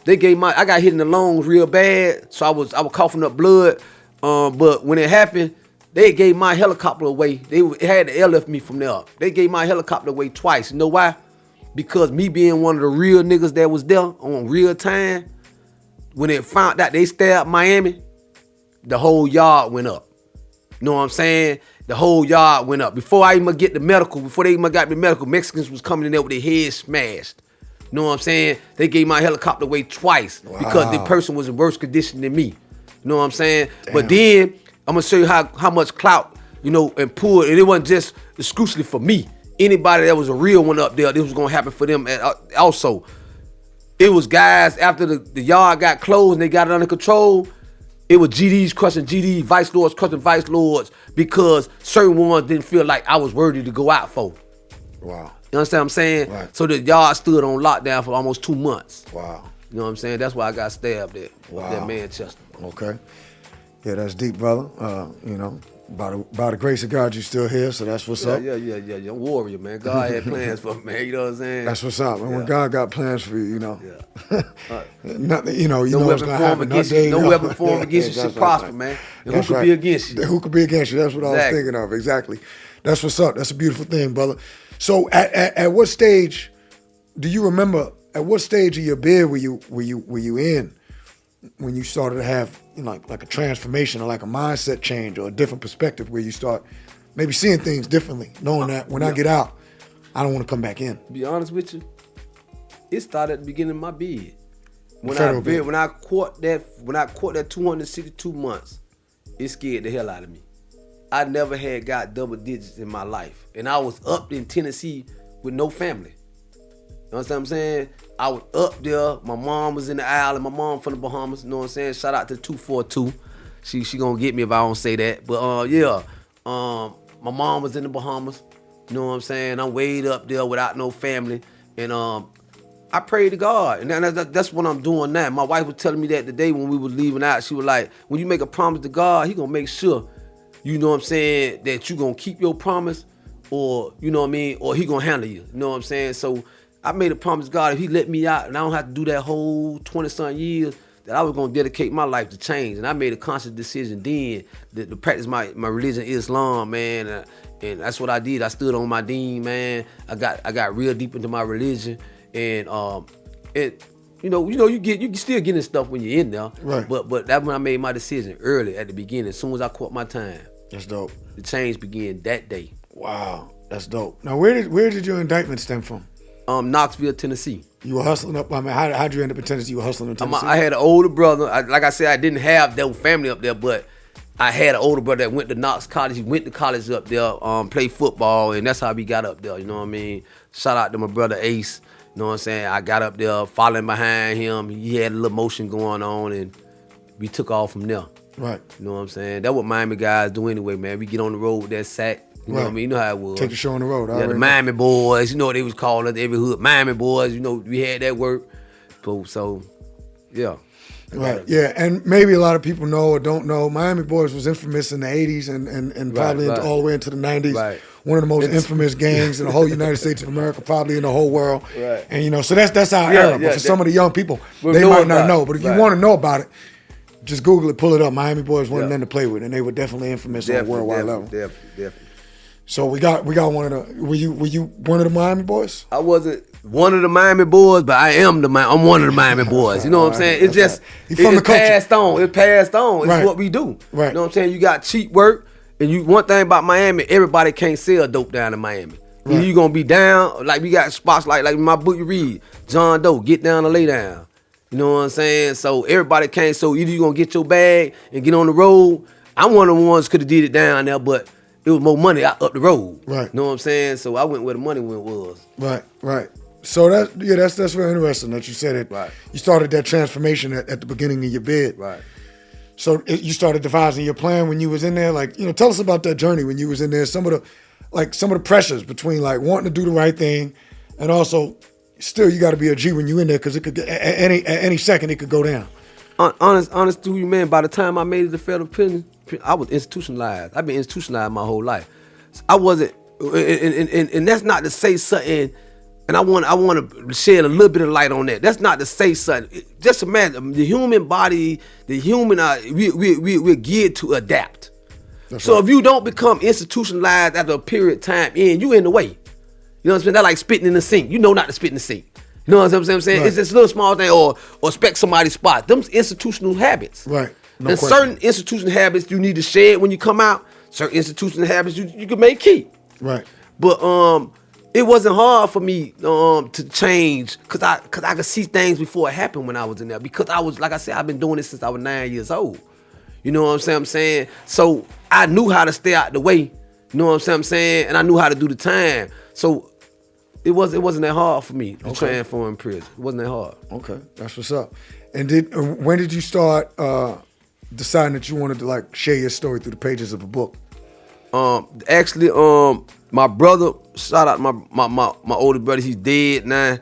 I got hit in the lungs real bad, so I was coughing up blood. But when it happened, they gave my helicopter away. They had to airlift me from there. They gave my helicopter away twice. You know why? Because me being one of the real niggas that was there on real time, when they found out they stabbed Miami, the whole yard went up. You know what I'm saying? The whole yard went up. Before they even got the medical, Mexicans was coming in there with their heads smashed. You know what I'm saying? They gave my helicopter away twice because the person was in worse condition than me. You know what I'm saying? Damn. But then I'm gonna show you how much clout, and pull. And it wasn't just exclusively for me. Anybody that was a real one up there, this was gonna happen for them also. It was guys after the yard got closed and they got it under control. It was GDs crushing GDs, vice lords crushing vice lords because certain ones didn't feel like I was worthy to go out for. Wow. You understand what I'm saying? Right. So the yard stood on lockdown for almost 2 months. Wow. You know what I'm saying? That's why I got stabbed at Manchester. Okay. Yeah, that's deep, brother. By the grace of God, you're still here, so that's what's up. Yeah. I'm a warrior, man. God had plans for me, man. You know what I'm saying? That's what's up. And when God got plans for you, nothing, no weapon formed against you. No weapon formed against you should prosper, man. And who could be against you? Who could be against you? That's what I was thinking of. Exactly. That's what's up. That's a beautiful thing, brother. So at what stage do you remember? At what stage of your bid were you in when you started to have like a transformation or like a mindset change or a different perspective where you start maybe seeing things differently, knowing that when I get out, I don't want to come back in. To be honest with you, it started at the beginning of my bid. When I caught that 262 months, it scared the hell out of me. I never had got double digits in my life. And I was up in Tennessee with no family. You know what I'm saying? I was up there. My mom was in the island. My mom from the Bahamas. You know what I'm saying? Shout out to 242. She gonna get me if I don't say that. But my mom was in the Bahamas. You know what I'm saying? I'm way up there without no family. And I prayed to God. And that's what I'm doing now. My wife was telling me that today when we were leaving out. She was like, when you make a promise to God, he gonna make sure, you know what I'm saying, that you gonna keep your promise, or, you know what I mean, or he gonna handle you. You know what I'm saying? So I made a promise to God, if he let me out and I don't have to do that whole 20-something years, that I was gonna dedicate my life to change. And I made a conscious decision then to practice my religion, Islam, man. And that's what I did. I stood on my deen, man. I got real deep into my religion. And you still getting stuff when you're in there. Right. But that's when I made my decision early at the beginning. As soon as I caught my time. That's dope. The change began that day. Wow, that's dope. Now, where did your indictment stem from? Knoxville, Tennessee. You were hustling up. I mean, how'd you end up in Tennessee? You were hustling in Tennessee. I had an older brother. Like I said, I didn't have that family up there, but I had an older brother that went to Knox College. He went to college up there, played football, and that's how we got up there. You know what I mean? Shout out to my brother Ace. You know what I'm saying? I got up there following behind him. He had a little motion going on, and we took off from there. Right. You know what I'm saying? That's what Miami guys do anyway, man. We get on the road with that sack. You know what I mean? You know how it was. Take the show on the road. Yeah, the Miami boys. You know what they was calling us, every hood. Miami boys. You know, we had that work. So yeah. Right. Yeah, and maybe a lot of people know or don't know, Miami Boys was infamous in the 80s and probably all the way into the 90s. Right. One of the most infamous gangs in the whole United States of America, probably in the whole world. Right. And so that's our era. But for some of the young people, they might not know. But if you want to know about it, just Google it, pull it up. Miami Boys wasn't nothing to play with, and they were definitely infamous on a worldwide level. Definitely. So we got one of the. Were you one of the Miami Boys? I wasn't one of the Miami boys, but I'm one of the Miami boys. You know what I'm saying? It's just it passed on. It passed on. It's what we do. Right. You know what I'm saying? You got cheap work, and one thing about Miami, everybody can't sell dope down in Miami. Right. You gonna be down, like we got spots like my book you read, John Doe, get down and lay down. You know what I'm saying? So everybody can't. So either you gonna get your bag and get on the road. I'm one of the ones could have did it down there, but it was more money out up the road. Right. You know what I'm saying? So I went where the money was. Right. So that's very interesting that you said it. Right. You started that transformation at the beginning of your bid. Right. So you started devising your plan when you was in there. Like, tell us about that journey when you was in there. Some of the pressures between like wanting to do the right thing, and also still you got to be a G when you in there because it could at any second it could go down. Honest to you, man. By the time I made it to federal prison, I was institutionalized. I've been institutionalized my whole life. I wasn't, and that's not to say something. And I want to shed a little bit of light on that. That's not to say something. Just imagine the human body, we're geared to adapt. So if you don't become institutionalized after a period of time you in the way. You know what I'm saying? That's like spitting in the sink. You know not to spit in the sink. You know what I'm saying? Right. It's this little small thing, or respect somebody's spot. Them's institutional habits. Right. And certain institutional habits you need to shed when you come out. Certain institutional habits you can make keep. Right. But it wasn't hard for me to change because I could see things before it happened when I was in there. Because I was, like I said, I've been doing this since I was 9 years old. You know what I'm saying? So I knew how to stay out the way. You know what I'm saying? And I knew how to do the time. So it wasn't that hard for me to transform in prison. It wasn't that hard. Okay, that's what's up. And when did you start deciding that you wanted to like share your story through the pages of a book? Actually, my brother, shout out my older brother, he's dead now.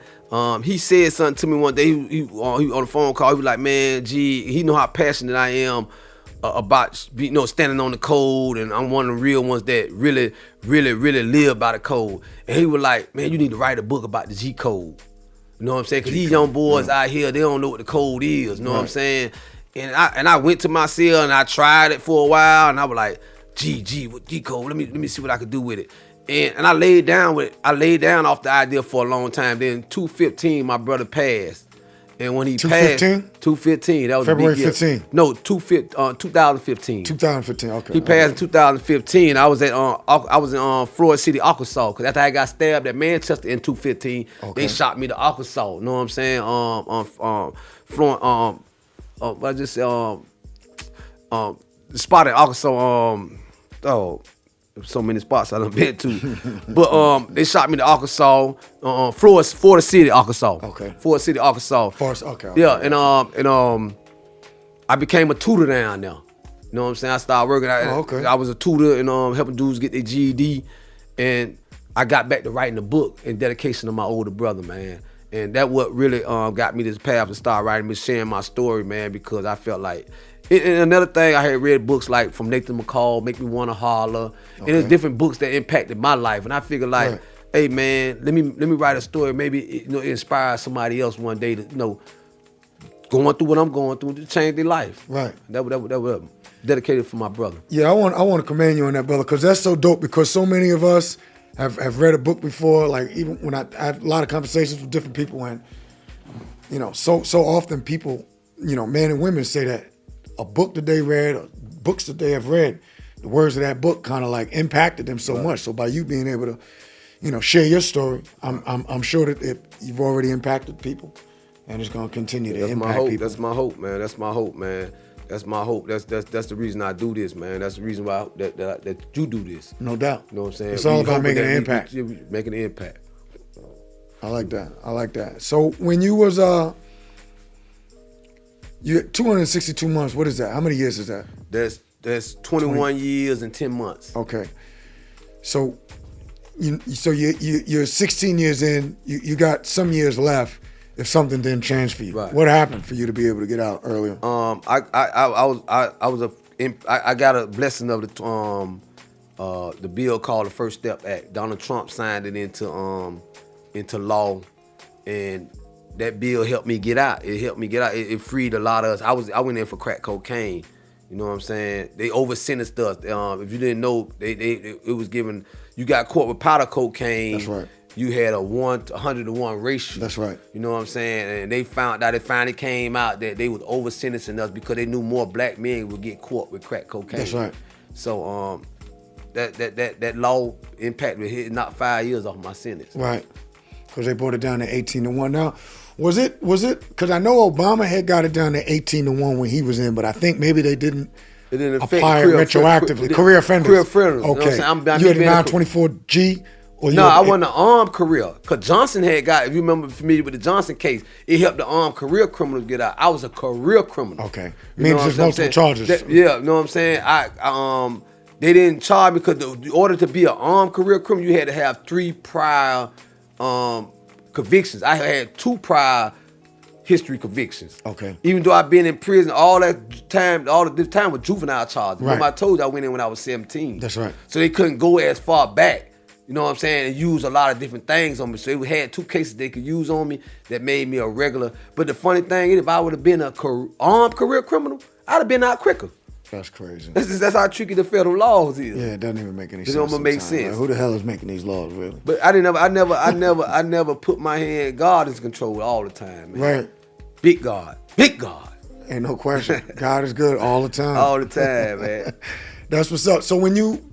He said something to me one day. He on the phone call. He was like, "Man, he know how passionate I am about standing on the code, and I'm one of the real ones that really live by the code." And he was like, "Man, you need to write a book about the G code." You know what I'm saying? Because these young boys out here, they don't know what the code is. You know what I'm saying? And I went to my cell and I tried it for a while, and I was like, G, what G code? Let me see what I could do with it. And I laid down off the idea for a long time. Then 2015, my brother passed. And when he passed, 2015, that was February a big 15. No, 2015. 2015. Okay. He passed in 2015. I was in Florida City, Arkansas. Cause after I got stabbed at Manchester in 2015, they shot me to Arkansas. You know what I'm saying? The spot in Arkansas. So many spots I done been to, but they shot me to Arkansas, Florida City, Arkansas. Okay. Florida City, Arkansas. Okay. Yeah, and I became a tutor down there. You know what I'm saying? I started working. I was a tutor and helping dudes get their GED, and I got back to writing a book in dedication to my older brother, man. And that what really got me this path to start writing, me sharing my story, man, because I felt like. And another thing, I had read books like from Nathan McCall, Make Me Wanna Holler, and there's different books that impacted my life. And I figured like, hey man, let me write a story. Maybe it inspire somebody else one day to going through what I'm going through to change their life. Right. That was dedicated for my brother. Yeah, I want to commend you on that, brother, because that's so dope. Because so many of us have read a book before. Like even when I have a lot of conversations with different people, and so often people, men and women say that. A book that they read, or books that they have read, the words of that book kind of like impacted them so much. So by you being able to, share your story, I'm sure that you've already impacted people, and it's going to continue to impact people. That's my hope, man. That's my hope, man. That's my hope. That's the reason I do this, man. That's the reason why that you do this. No doubt. You know what I'm saying? It's all about making an impact. Making an impact. I like that. So when you was you 262 months. What is that? How many years is that? That's 21 years and 10 months. Okay. So you're 16 years in. You got some years left. If something didn't change for you, right. What happened for you to be able to get out earlier? I got a blessing of the bill called the First Step Act. Donald Trump signed it into law, and that bill helped me get out. It helped me get out. It freed a lot of us. I went in for crack cocaine. You know what I'm saying? They over-sentenced us. If you didn't know, it was given. You got caught with powder cocaine. That's right. You had a 100 to 1 ratio. That's right. You know what I'm saying? And they found out. It finally came out that they was over-sentencing us because they knew more black men would get caught with crack cocaine. That's right. So that law impacted it, knocked 5 years off my sentence. Right. Because they brought it down to 18 to 1. Now, was it? Because I know Obama had got it down to 18 to 1 when he was in, but I think maybe they didn't apply it retroactively. Career offenders. Career offenders. Okay. You know what I'm you had a 924G? No, I wasn't an armed career. Because Johnson had got, if you remember familiar with the Johnson case, it helped the armed career criminals get out. I was a career criminal. Okay. Means there's multiple charges. Yeah, you know what I'm saying? They didn't charge me because in order to be an armed career criminal, you had to have 3 prior convictions. I had 2 prior history convictions. Okay. Even though I've been in prison all this time with juvenile charges. Right. Remember I told you I went in when I was 17. That's right. So they couldn't go as far back. You know what I'm saying? And use a lot of different things on me. So they had 2 cases they could use on me that made me a regular. But the funny thing is, if I would have been an armed career criminal, I'd have been out quicker. That's crazy. That's how tricky the federal laws is. Yeah, it doesn't even make any sense. It don't make sense. Like, who the hell is making these laws, really? But I never put my hand. God is in control all the time, man. Right. Big God. Ain't no question. God is good all the time. All the time, man. That's what's up. So when you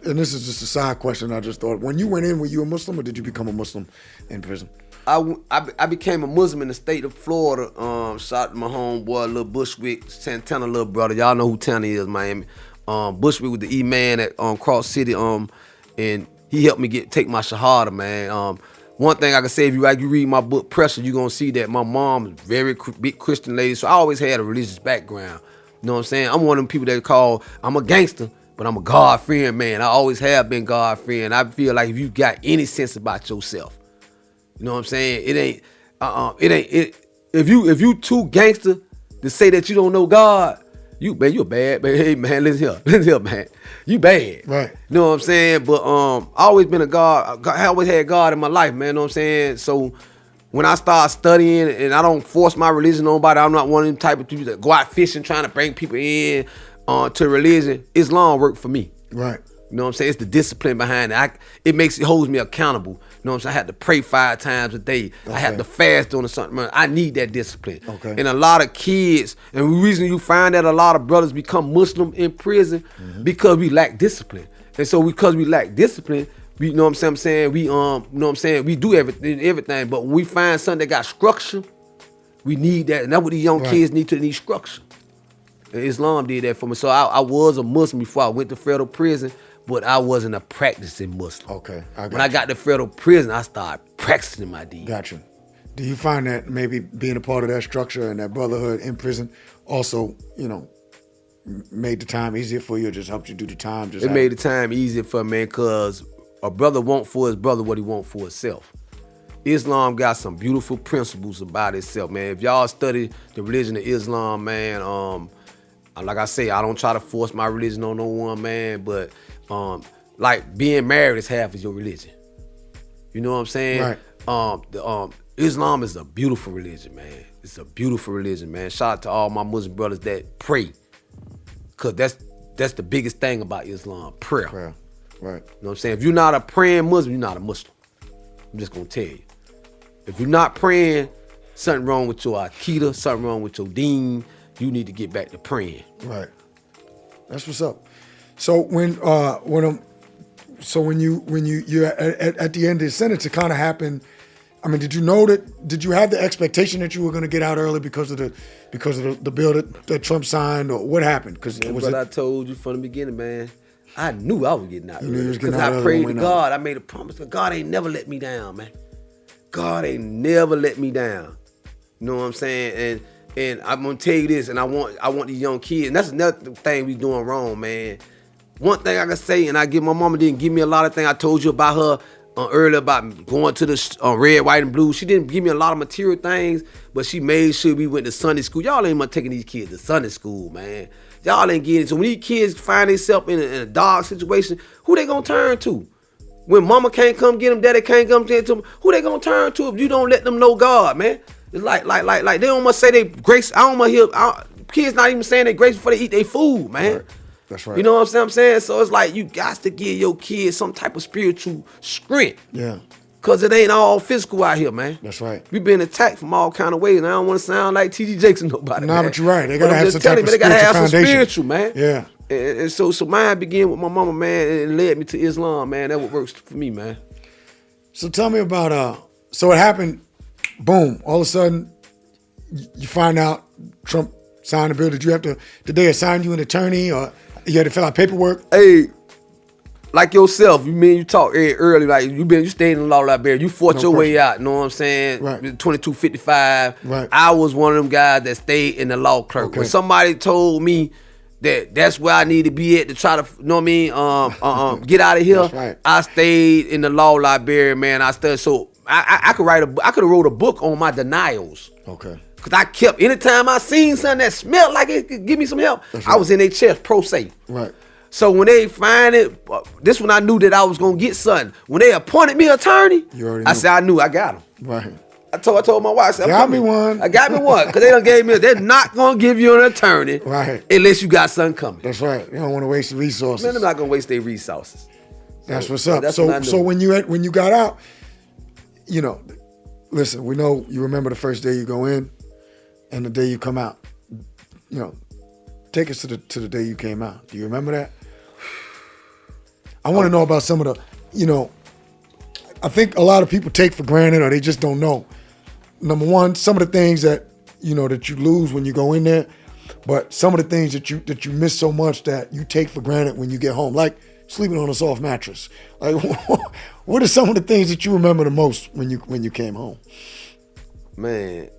and this is just a side question I just thought. When you went in, were you a Muslim or did you become a Muslim in prison? I became a Muslim in the state of Florida. Shot my homeboy, little Bushwick, Santana little brother. Y'all know who Tanner is, Miami. Bushwick was the E-man at Cross City. And he helped me take my Shahada, man. One thing I can say, if you read my book, Pressure, you're going to see that my mom is a very big Christian lady, so I always had a religious background. You know what I'm saying? I'm one of them people that call, I'm a gangster, but I'm a God-fearing man. I always have been God-fearing. I feel like if you got any sense about yourself, you know what I'm saying? If you too gangster to say that you don't know God, you bad, man. Hey man, listen here, man. You bad. Right. You know what I'm saying? But I always been I always had God in my life, man. You know what I'm saying? So when I start studying and I don't force my religion on nobody, I'm not one of them type of people that go out fishing trying to bring people in to religion. Islam worked for me. Right. You know what I'm saying? It's the discipline behind it. It holds me accountable. You know what I'm saying? I had to pray 5 times a day. I had to fast doing something. I need that discipline. Okay. And a lot of kids, and the reason you find that a lot of brothers become Muslim in prison, because we lack discipline. And so because we lack discipline, we, you know what I'm saying? We you know what I'm saying? We do everything. But when we find something that got structure, we need that. And that's what these young kids need structure. And Islam did that for me. So I was a Muslim before I went to federal prison, but I wasn't a practicing Muslim. Okay. When I got to federal prison, I started practicing my deed. Gotcha. Do you find that maybe being a part of that structure and that brotherhood in prison also, you know, made the time easier for you, or just helped you do the time? It made the time easier for me, because a brother want for his brother what he want for himself. Islam got some beautiful principles about itself, man. If y'all study the religion of Islam, man, like I say, I don't try to force my religion on no one, man, but like being married is half of your religion. You know what I'm saying? Right. Islam is a beautiful religion, man. It's a beautiful religion, man. Shout out to all my Muslim brothers that pray, because that's the biggest thing about Islam, prayer. Prayer. Right. You know what I'm saying? If you're not a praying Muslim, you're not a Muslim. I'm just gonna tell you. If you're not praying, something wrong with your Aqidah, something wrong with your deen. You need to get back to praying. Right. That's what's up. So when you're at the end of the sentence, it kind of happened. I mean, did you have the expectation that you were going to get out early because of the bill that Trump signed, or what happened? I told you from the beginning, man. I knew I was getting out early, because I prayed to God. I made a promise that God ain't never let me down, man. God ain't never let me down. You know what I'm saying? And I'm gonna tell you this, and I want these young kids, and that's another thing we doing wrong, man. One thing I can say, and my mama didn't give me a lot of things. I told you about her earlier about going to the red, white, and blue. She didn't give me a lot of material things, but she made sure we went to Sunday school. Y'all ain't taking these kids to Sunday school, man. Y'all ain't getting it. So when these kids find themselves in a dark situation, who they gonna turn to? When mama can't come get them, daddy can't come get them, who they gonna turn to if you don't let them know God, man? It's like they don't must say they grace. I don't must hear kids not even saying they grace before they eat their food, man. Right. That's right. You know what I'm saying? So it's like you got to give your kids some type of spiritual strength. Yeah. Cause it ain't all physical out here, man. That's right. We been attacked from all kind of ways, and I don't want to sound like T.D. Jakes or nobody. Nah, man. but you're right. They gotta have some type of they gotta have some foundation. spiritual, man. Yeah. And so mine began with my mama, man, and it led me to Islam, man. That's what works for me, man. So tell me about so it happened, boom, all of a sudden you find out Trump signed the bill. Did they assign you an attorney, or you had to fill out paperwork? Hey, like yourself, you talked early, like you stayed in the law library. You fought your way out, you know what I'm saying? Right. 2255. Right. I was one of them guys that stayed in the law clerk. Okay. When somebody told me that's where I need to be at to try to, you know what I mean, get out of here, That's right. I stayed in the law library, man. I studied, so I could have wrote a book on my denials. Okay. Cause I kept, anytime I seen something that smelled like it could give me some help, That's I right. was in their chest pro se. Right. So when they find it, this when I knew that I was gonna get something. When they appointed me attorney, You already I knew. said I knew I got him. Right. I told my wife, I said, Got me one. I got me one, cause they done gave me. They're not gonna give you an attorney, Right. unless you got something coming. That's right. You don't want to waste the resources. Man, they're not gonna waste their resources. That's So, what's up. that's what I So knew. when you got out, you know, listen, we know you remember the first day you go in and the day you come out. You know, take us to the day you came out. Do you remember that? I want to know about some of the, you know, I think a lot of people take for granted, or they just don't know. Number one, some of the things that, you know, that you lose when you go in there, but some of the things that you miss so much that you take for granted when you get home, like sleeping on a soft mattress. Like, what are some of the things that you remember the most when you came home? Man,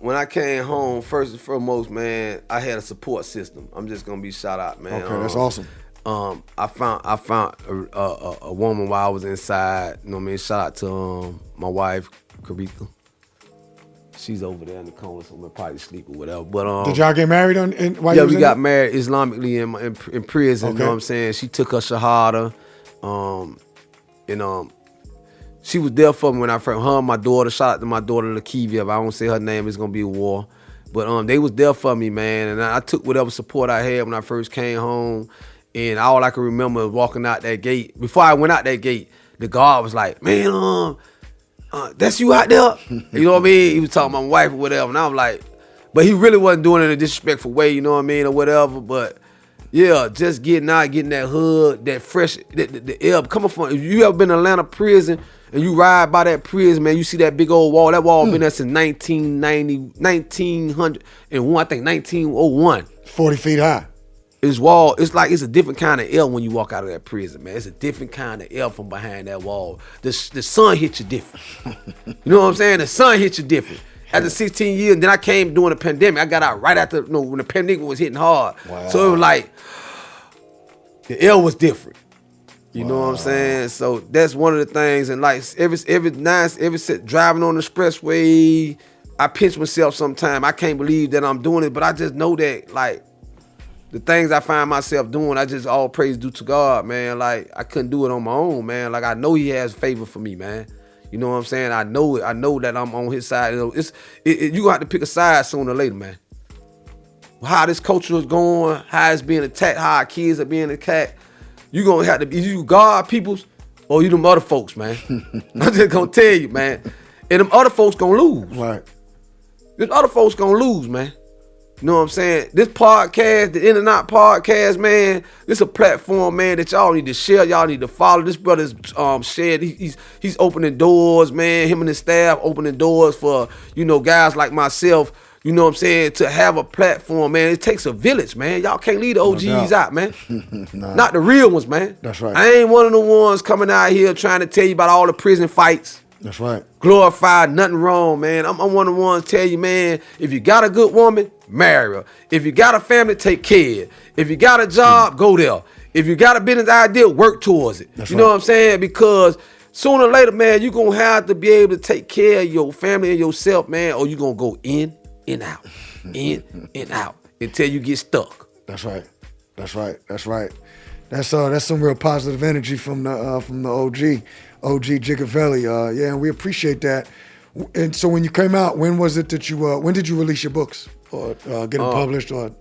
when I came home, first and foremost, man, I had a support system. I'm just gonna be shout out, man. Okay, that's awesome. I found a woman while I was inside. You know what I mean? Shout out to my wife, Karika. She's over there in the corner, so I'm probably sleep or whatever. But did y'all get married while you yeah, was we in got there? married Islamically in prison. Okay. You know what I'm saying? She took her shahada, and she was there for me when I first. Her and my daughter. Shout out to my daughter Lakivia. If I don't say her name, it's gonna be a war. But they was there for me, man, and I took whatever support I had when I first came home. And all I can remember was walking out that gate. Before I went out that gate, the guard was like, man, that's you out there? You know what I mean? He was talking about my wife or whatever. And I was like, but he really wasn't doing it in a disrespectful way, you know what I mean, or whatever. But yeah, just getting out, getting that hood, that fresh, the air coming from. If you ever been in Atlanta prison and you ride by that prison, man, you see that big old wall. That wall been there since 1901, I think 1901. 40 feet high. This wall, it's like it's a different kind of air when you walk out of that prison, man. It's a different kind of air from behind that wall. The sun hits you different. You know what I'm saying? The sun hits you different. After 16 years, then I came during the pandemic. I got out right after, when the pandemic was hitting hard. Wow. So it was like, the air was different. You know what I'm saying? So that's one of the things. And like every driving on the expressway, I pinch myself sometimes. I can't believe that I'm doing it, but I just know that like the things I find myself doing, I just all praise due to God, man. Like I couldn't do it on my own, man. Like I know He has favor for me, man. You know what I'm saying? I know it. I know that I'm on His side. You gonna have to pick a side sooner or later, man. How this culture is going, how it's being attacked, how our kids are being attacked. You gonna have to be you God peoples or you them other folks, man. I'm just gonna tell you, man. And them other folks gonna lose. Right. Them other folks gonna lose, man. You know what I'm saying? This podcast, the In and Out podcast, man, this a platform, man, that y'all need to share. Y'all need to follow. This brother's shared. He's opening doors, man. Him and his staff opening doors for, guys like myself, you know what I'm saying, to have a platform, man. It takes a village, man. Y'all can't leave the OGs out, man. Nah. Not the real ones, man. That's right. I ain't one of the ones coming out here trying to tell you about all the prison fights. That's right. Glorified, nothing wrong, man. I'm one of the ones tell you, man, if you got a good woman, marry her. If you got a family, take care. If you got a job, go there. If you got a business idea, work towards it. That's know what I'm saying? Because sooner or later, man, you're going to have to be able to take care of your family and yourself, man, or you're going to go in and out, in and out until you get stuck. That's right. That's right. That's right. That's some real positive energy from the OG Gigaveli. Yeah, and we appreciate that. And so when you came out, when was it that when did you release your books or get them published or,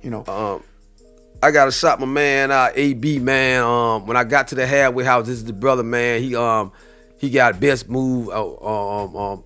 I got to shout my man out, AB, man. When I got to the halfway house, this is the brother, man. He got Best Move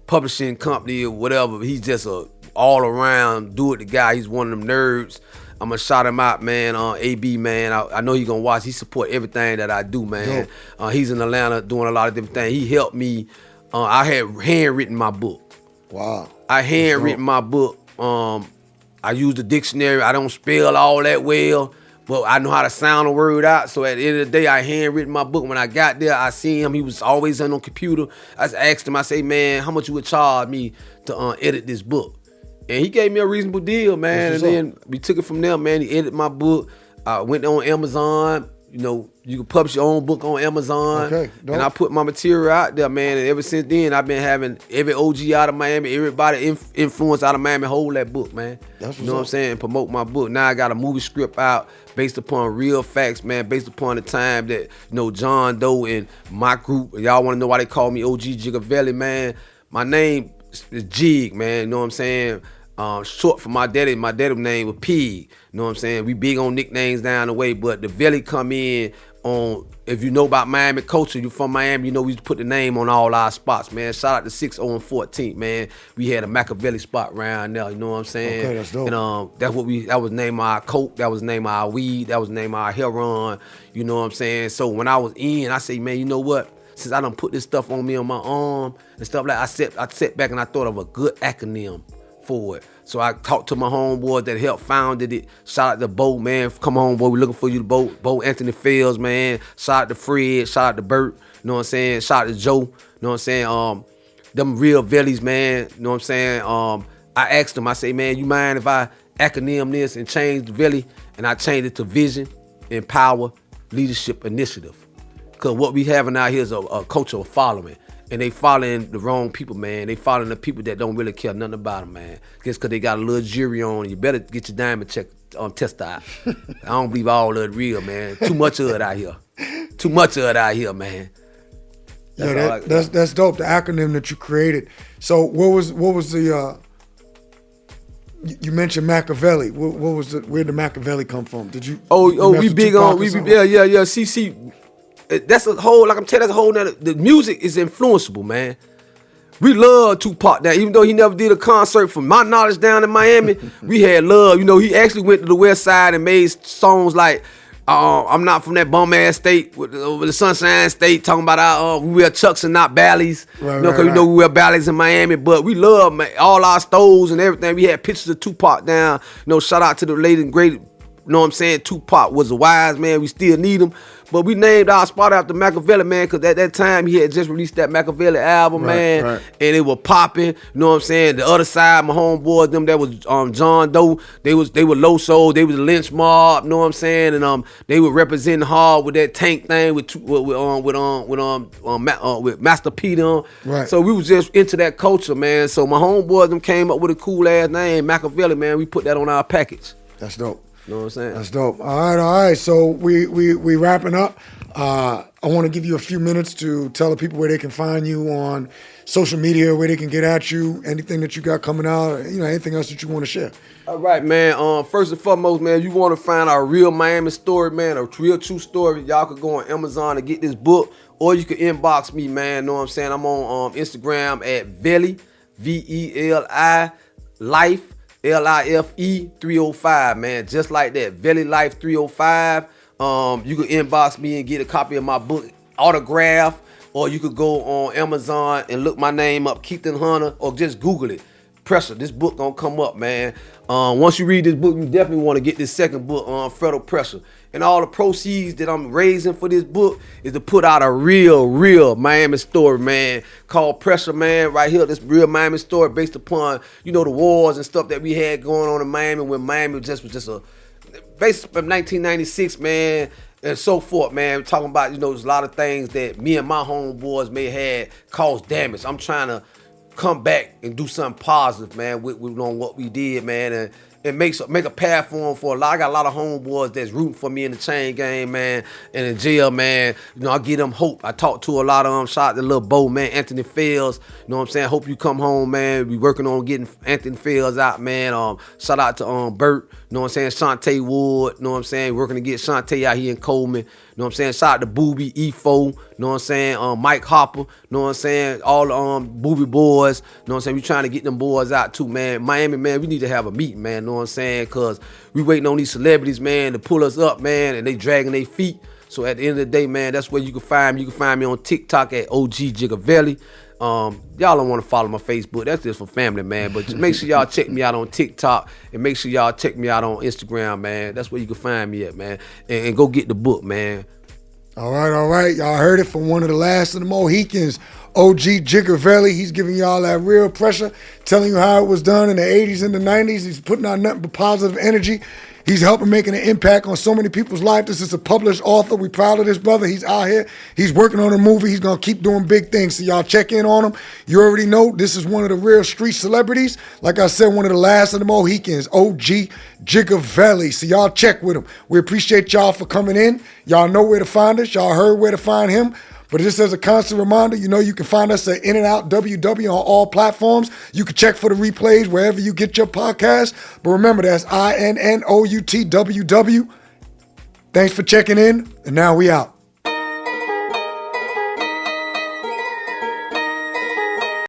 publishing company or whatever. He's just a all around do it the guy. He's one of them nerds. I'm gonna shout him out, man. AB, man. I know he gonna watch. He support everything that I do, man. He's in Atlanta doing a lot of different things. He helped me. I had handwritten my book. Wow. I handwritten my book. I used the dictionary. I don't spell all that well, but I know how to sound a word out. So at the end of the day, I handwritten my book. When I got there, I seen him. He was always on the computer. I asked him. I say, man, how much you would charge me to edit this book? And he gave me a reasonable deal, man. And then we took it from there, man. He edited my book. I went on Amazon. You can publish your own book on Amazon. Okay, and I put my material out there, man. And ever since then, I've been having every OG out of Miami, everybody influence out of Miami hold that book, man. You know what I'm saying? Promote my book. Now I got a movie script out based upon real facts, man. Based upon the time that, John Doe and my group, y'all want to know why they call me OG Gigaveli, man. My name is Jig, man. You know what I'm saying? Short for my daddy. My daddy's name was Pig. You know what I'm saying? We big on nicknames down the way, but the Valley come in on, if you know about Miami culture, you from Miami, we put the name on all our spots, man. Shout out to 60 and 14th, man. We had a Machiavelli spot around there, you know what I'm saying? Okay, that's dope. And that was named our coke, that was named our weed, that was named our heroin, you know what I'm saying? So when I was in, I say, man, you know what? Since I done put this stuff on me on my arm and stuff like that, I sat back and I thought of a good acronym for it. So I talked to my homeboy that helped founded it. Shout out to Bo, man. Come on, boy. We looking for you, Bo Anthony Fields, man. Shout out to Fred. Shout out to Bert. You know what I'm saying? Shout out to Joe. You know what I'm saying? Them real Vellies, man. You know what I'm saying? I asked them, I say, man, you mind if I acronym this and change the Velli? And I changed it to Vision, Empower, Leadership, Initiative. Because what we having out here is a culture of following. And they following the wrong people, man. They following the people that don't really care nothing about them, man. Just because they got a little jury on, you better get your diamond check test out. I don't believe all of it real, man. Too much of it out here. Too much of it out here, man. That's dope. The acronym that you created. So what was the You mentioned Machiavelli. What was where did Machiavelli come from? Did you? We big on yeah. See, that's a whole, like I'm telling you, that's a whole nother. The music is influenceable, man. We love Tupac now, even though he never did a concert. From my knowledge down in Miami, we had love. You know, he actually went to the West Side and made songs like I'm not from that bum ass state with the Sunshine State, talking about we wear chucks and not ballies. Right, you know, because right. we wear ballies in Miami, but we love, man, all our stoves and everything. We had pictures of Tupac down. You know, shout out to the late and great. You know what I'm saying? Tupac was a wise man. We still need him. But we named our spot after Machiavelli, man, because at that time he had just released that Machiavelli album, man. Right. And it was popping. You know what I'm saying? The other side, my homeboys, them that was John Doe, they were low soul, they was the lynch mob, you know what I'm saying? And they were representing hard with that tank thing with Master P them. Right. So we was just into that culture, man. So my homeboys them came up with a cool ass name, Machiavelli, man. We put that on our package. That's dope. You know what I'm saying? That's dope. All right. So we wrapping up. I want to give you a few minutes to tell the people where they can find you on social media, where they can get at you, anything that you got coming out, anything else that you want to share. All right, man. First and foremost, man, if you want to find our real Miami story, man, a real true story, y'all could go on Amazon and get this book, or you can inbox me, man. Know what I'm saying? I'm on Instagram at Veli, Veli, Life. Life 305, man, just like that. Veli Life 305. You can inbox me and get a copy of my book, autograph, or you could go on Amazon and look my name up, Keaton Hunter, or just Google it. Pressure. This book gonna come up, man. Once you read this book, you definitely want to get this second book on Federal Pressure. And all the proceeds that I'm raising for this book is to put out a real Miami story, man, called Pressure, man, right here. This real Miami story based upon, the wars and stuff that we had going on in Miami when Miami was just based from 1996, man, and so forth, man. We're talking about, there's a lot of things that me and my homeboys may have caused damage. I'm trying to come back and do something positive, man, with on what we did, man, and make a path for them for a lot. I got a lot of homeboys that's rooting for me in the chain game, man, and in jail, man. I give them hope. I talk to a lot of them. Shout out to little Bo, man, Anthony Fields. You know what I'm saying? Hope you come home, man. We working on getting Anthony Fields out, man. Shout out to Bert. You know what I'm saying? Shantae Wood. You know what I'm saying? Working to get Shantae out here in Coleman. You know what I'm saying? Shout out to Booby, E4. You know what I'm saying? Mike Hopper. You know what I'm saying? All the Booby boys. You know what I'm saying? We trying to get them boys out too, man. Miami, man, we need to have a meeting, man. You know what I'm saying? Because we waiting on these celebrities, man, to pull us up, man, and they dragging their feet. So at the end of the day, man, that's where you can find me. You can find me on TikTok at OG Gigaveli. Y'all don't want to follow my Facebook. That's just for family, man. But just make sure y'all check me out on TikTok and make sure y'all check me out on Instagram, man. That's where you can find me at, man. And go get the book, man. All right. Y'all heard it from one of the last of the Mohicans, OG Gigaveli. He's giving y'all that real pressure, telling you how it was done in the 80s and the 90s. He's putting out nothing but positive energy. He's helping making an impact on so many people's lives. This is a published author. We proud of this brother. He's out here. He's working on a movie. He's going to keep doing big things. So y'all check in on him. You already know this is one of the real street celebrities. Like I said, one of the last of the Mohicans, OG Gigaveli. So y'all check with him. We appreciate y'all for coming in. Y'all know where to find us. Y'all heard where to find him. But just as a constant reminder, you can find us at In-N-Out WW on all platforms. You can check for the replays wherever you get your podcast. But remember, that's INNOUTWW. Thanks for checking in, and now we out.